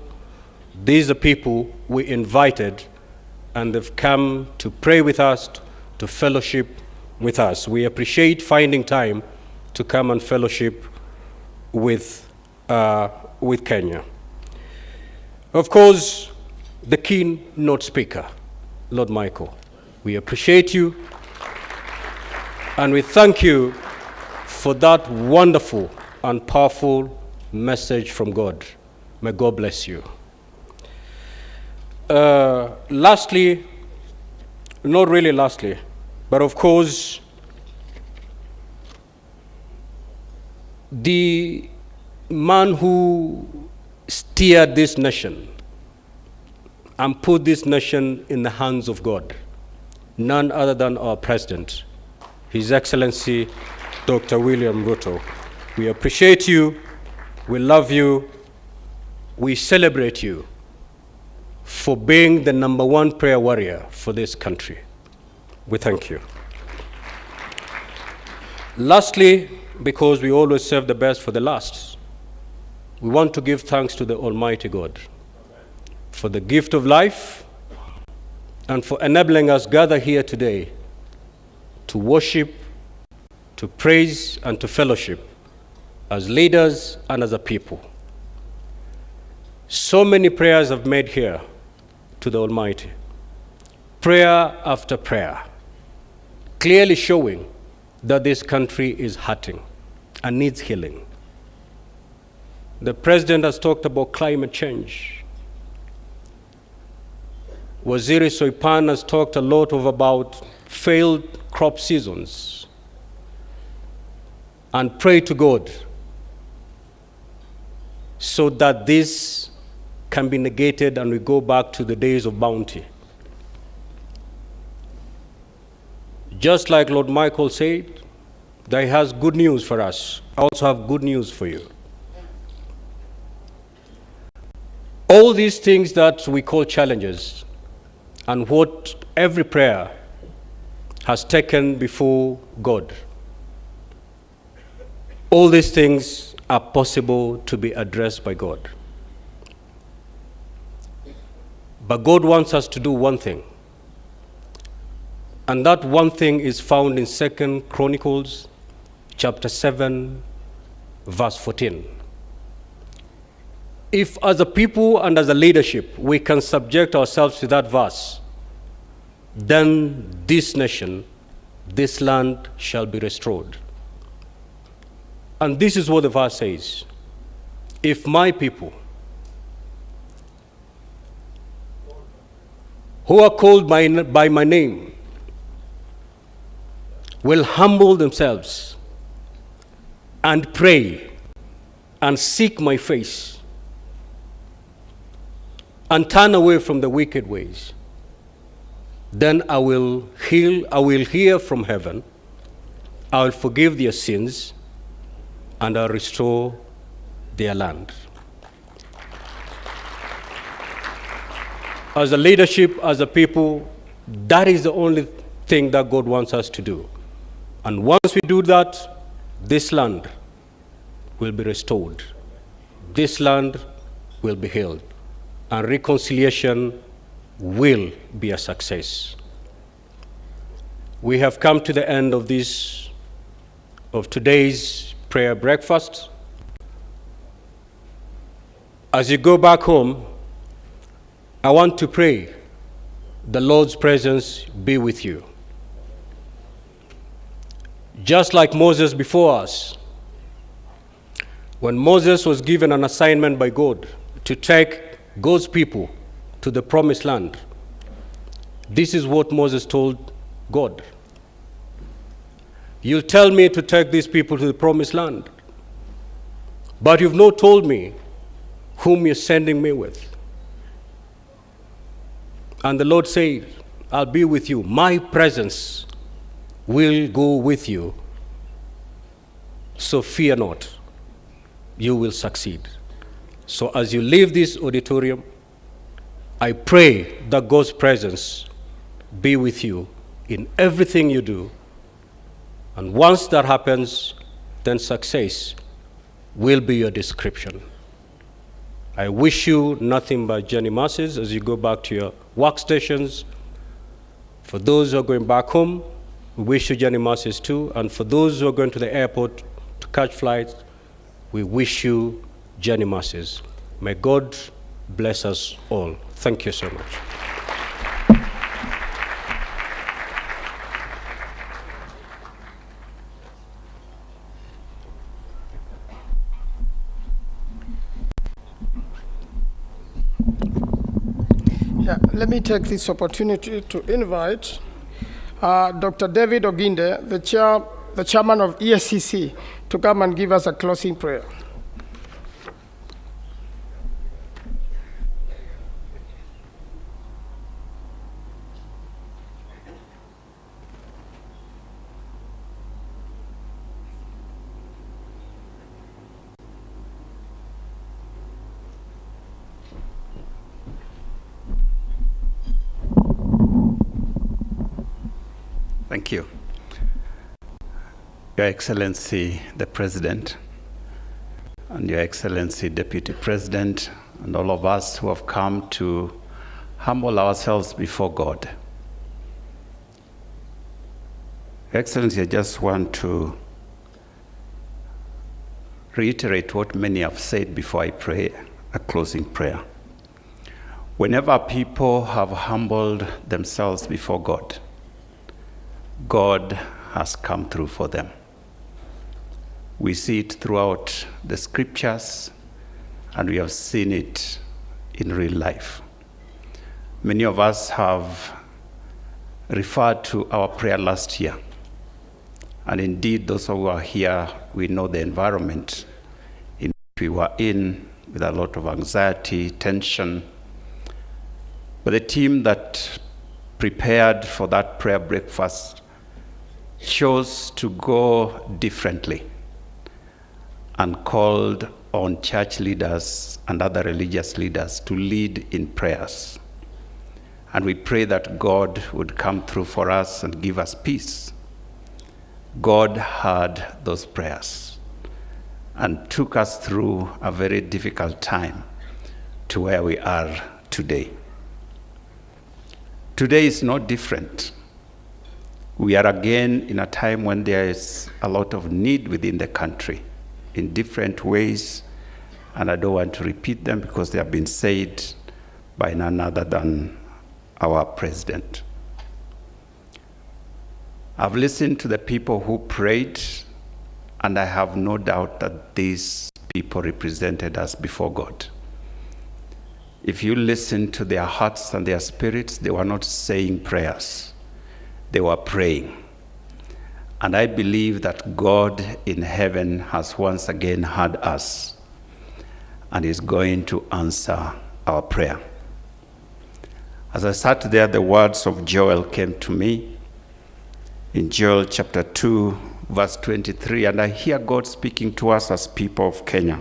[SPEAKER 16] These are people we invited, and they've come to pray with us, to fellowship with us. We appreciate finding time to come and fellowship with Kenya. Of course, the keynote speaker, Lord Michael, we appreciate you, and we thank you for that wonderful and powerful message from God. May God bless you. Lastly, not really lastly, but of course, the man who steered this nation and put this nation in the hands of God, none other than our President, His Excellency, Dr. William Ruto. We appreciate you, we love you, we celebrate you for being the #1 prayer warrior for this country. We thank you. Lastly, because we always serve the best for the last, we want to give thanks to the Almighty God for the gift of life and for enabling us gather here today to worship, to praise, and to fellowship as leaders and as a people. So many prayers I've made here to the Almighty. Prayer after prayer, clearly showing that this country is hurting and needs healing. The President has talked about climate change. Waziri Soipan has talked a lot about failed crop seasons, and pray to God so that this can be negated and we go back to the days of bounty. Just like Lord Michael said, that he has good news for us. I also have good news for you. All these things that we call challenges and what every prayer has taken before God, all these things are possible to be addressed by God. But God wants us to do one thing. And that one thing is found in 2 Chronicles chapter 7, verse 14. If as a people and as a leadership we can subject ourselves to that verse, then this nation, this land shall be restored. And this is what the verse says. If my people who are called by my name will humble themselves and pray and seek my face and turn away from the wicked ways, then I will hear from heaven, I will forgive their sins, and I'll restore their land. As a leadership, as a people, that is the only thing that God wants us to do. And once we do that, this land will be restored. This land will be healed. And reconciliation will be a success. We have come to the end of today's prayer breakfast. As you go back home, I want to pray the Lord's presence be with you. Just like Moses before us, when Moses was given an assignment by God to take God's people to the promised land, this is what Moses told God. You tell me to take these people to the promised land, but you've not told me whom you're sending me with. And the Lord said, I'll be with you. My presence will go with you. So fear not. You will succeed. So as you leave this auditorium, I pray that God's presence be with you in everything you do. And once that happens, then success will be your description. I wish you nothing but journey mercies as you go back to your workstations. For those who are going back home, we wish you journey mercies too. And for those who are going to the airport to catch flights, we wish you journey mercies. May God bless us all. Thank you so much.
[SPEAKER 8] Yeah, let me take this opportunity to invite Dr. David Oginde, the chairman of ESCC, to come and give us a closing prayer.
[SPEAKER 17] Thank you. Your Excellency, the President, and Your Excellency, Deputy President, and all of us who have come to humble ourselves before God. Your Excellency, I just want to reiterate what many have said before I pray a closing prayer. Whenever people have humbled themselves before God, God has come through for them. We see it throughout the scriptures, and we have seen it in real life. Many of us have referred to our prayer last year. And indeed, those who are here, we know the environment in which we were in, with a lot of anxiety, tension. But the team that prepared for that prayer breakfast chose to go differently and called on church leaders and other religious leaders to lead in prayers. And we pray that God would come through for us and give us peace. God heard those prayers and took us through a very difficult time to where we are today. Today is no different. We are again in a time when there is a lot of need within the country in different ways, and I don't want to repeat them because they have been said by none other than our president. I've listened to the people who prayed, and I have no doubt that these people represented us before God. if you listen to their hearts and their spirits, they were not saying prayers. They were praying. And I believe that God in heaven has once again heard us and is going to answer our prayer. As I sat there, the words of Joel came to me in Joel chapter 2, verse 23, and I hear God speaking to us as people of Kenya.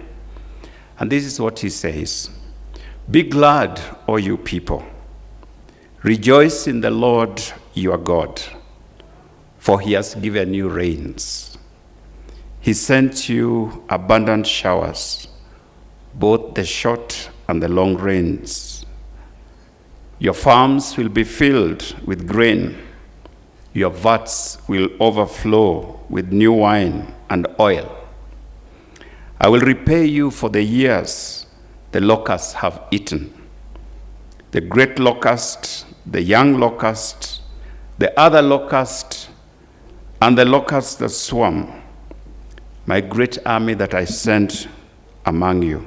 [SPEAKER 17] And this is what he says: "Be glad, O you people. Rejoice in the Lord your God, for he has given you rains. He sent you abundant showers, both the short and the long rains. Your farms will be filled with grain. Your vats will overflow with new wine and oil. I will repay you for the years the locusts have eaten, the great locust, the young locust, the other locust, and the locusts that swarm, my great army that I sent among you.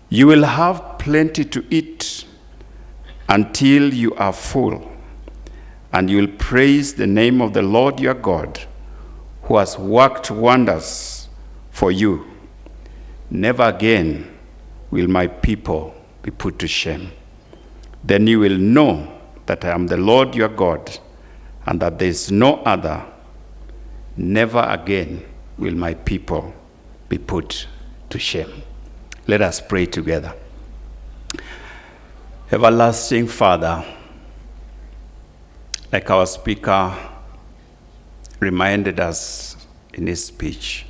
[SPEAKER 17] You will have plenty to eat until you are full, and you will praise the name of the Lord your God, who has worked wonders for you. Never again will my people be put to shame. Then you will know that I am the Lord your God, and that there is no other. Never again will my people be put to shame." Let us pray together. Everlasting Father, like our speaker reminded us in his speech,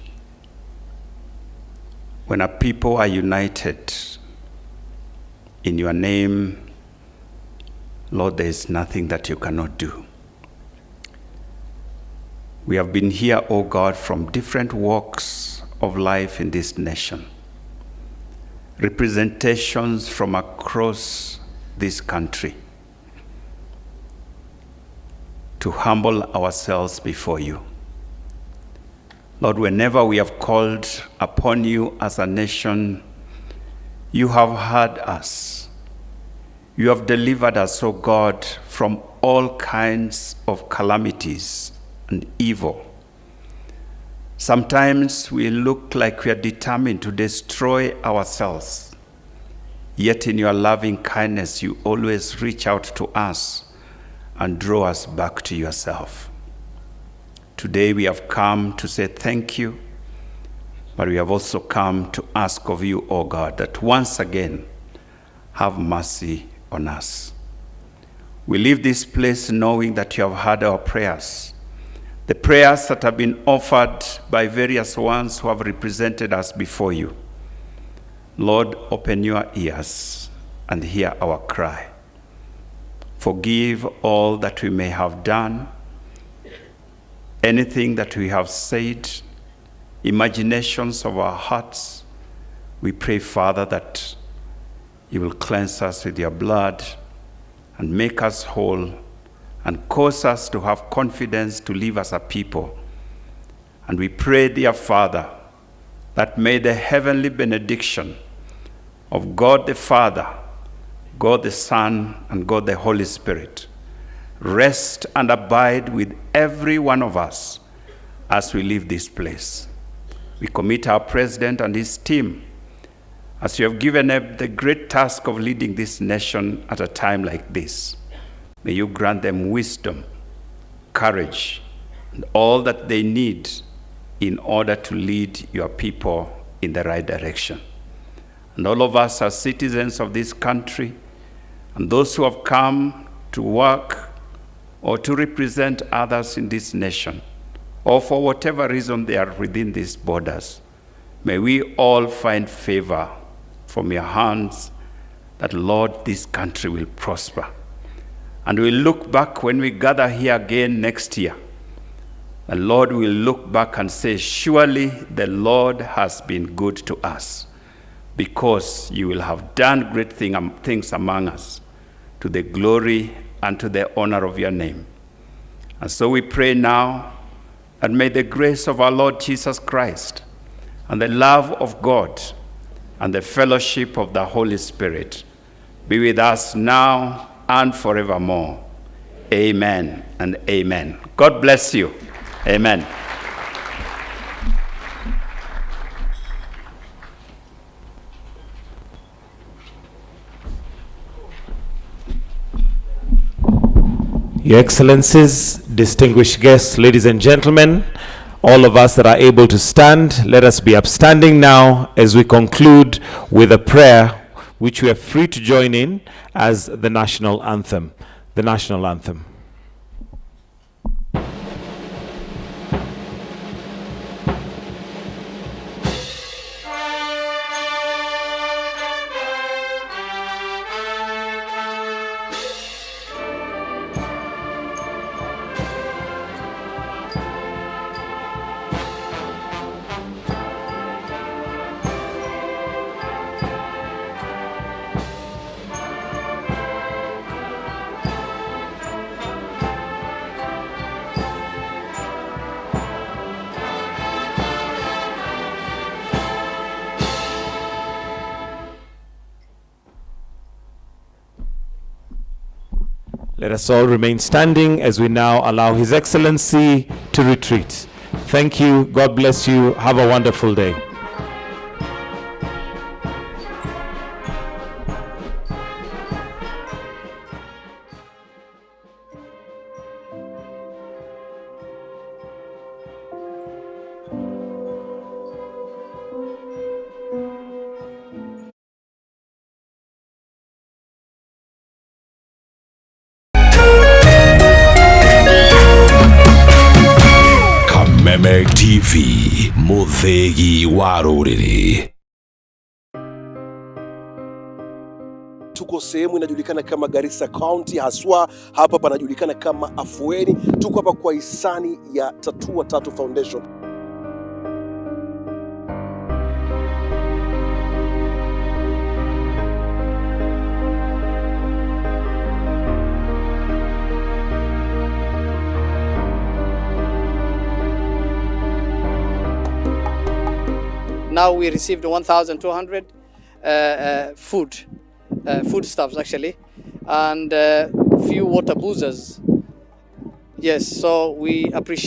[SPEAKER 17] when a people are united in your name, Lord, there is nothing that you cannot do. We have been here, O God, from different walks of life in this nation, representations from across this country, to humble ourselves before you. Lord, whenever we have called upon you as a nation, you have heard us. You have delivered us, O God, from all kinds of calamities and evil. Sometimes we look like we are determined to destroy ourselves, yet in your loving kindness, you always reach out to us and draw us back to yourself. Today we have come to say thank you, but we have also come to ask of you, O God, that once again, have mercy on us. We leave this place knowing that you have heard our prayers, the prayers that have been offered by various ones who have represented us before you. Lord, open your ears and hear our cry. Forgive all that we may have done, anything that we have said, imaginations of our hearts. We pray, Father, that you will cleanse us with your blood and make us whole and cause us to have confidence to live as a people. And we pray, dear Father, that may the heavenly benediction of God the Father, God the Son, and God the Holy Spirit rest and abide with every one of us as we leave this place. We commit our president and his team, as you have given them the great task of leading this nation at a time like this. May you grant them wisdom, courage, and all that they need in order to lead your people in the right direction. And all of us as citizens of this country, and those who have come to work or to represent others in this nation, or for whatever reason they are within these borders, may we all find favor from your hands, that, Lord, this country will prosper. And we'll look back when we gather here again next year, and Lord, we'll look back and say, surely the Lord has been good to us, because you will have done great things among us, to the glory and to the honor of your name. And so we pray now, and may the grace of our Lord Jesus Christ and the love of God and the fellowship of the Holy Spirit be with us now and forevermore. Amen and amen. God bless you. Amen.
[SPEAKER 18] Your Excellencies, distinguished guests, ladies and gentlemen, all of us that are able to stand, let us be upstanding now as we conclude with a prayer which we are free to join in as the national anthem. The national anthem. Let us all remain standing as we now allow His Excellency to retreat. Thank you. God bless you. Have a wonderful day.
[SPEAKER 19] Kameme TV, Muthegi wa Rũrĩrĩ.
[SPEAKER 20] Tuko sehemu inajulikana kama Garissa County, haswa hapa panajulikana kama Afueni. Tuko hapa kwa hisani ya Tatua Tatu Foundation.
[SPEAKER 21] Now we received 1,200 foodstuffs actually, and few water boozers. Yes, so we appreciate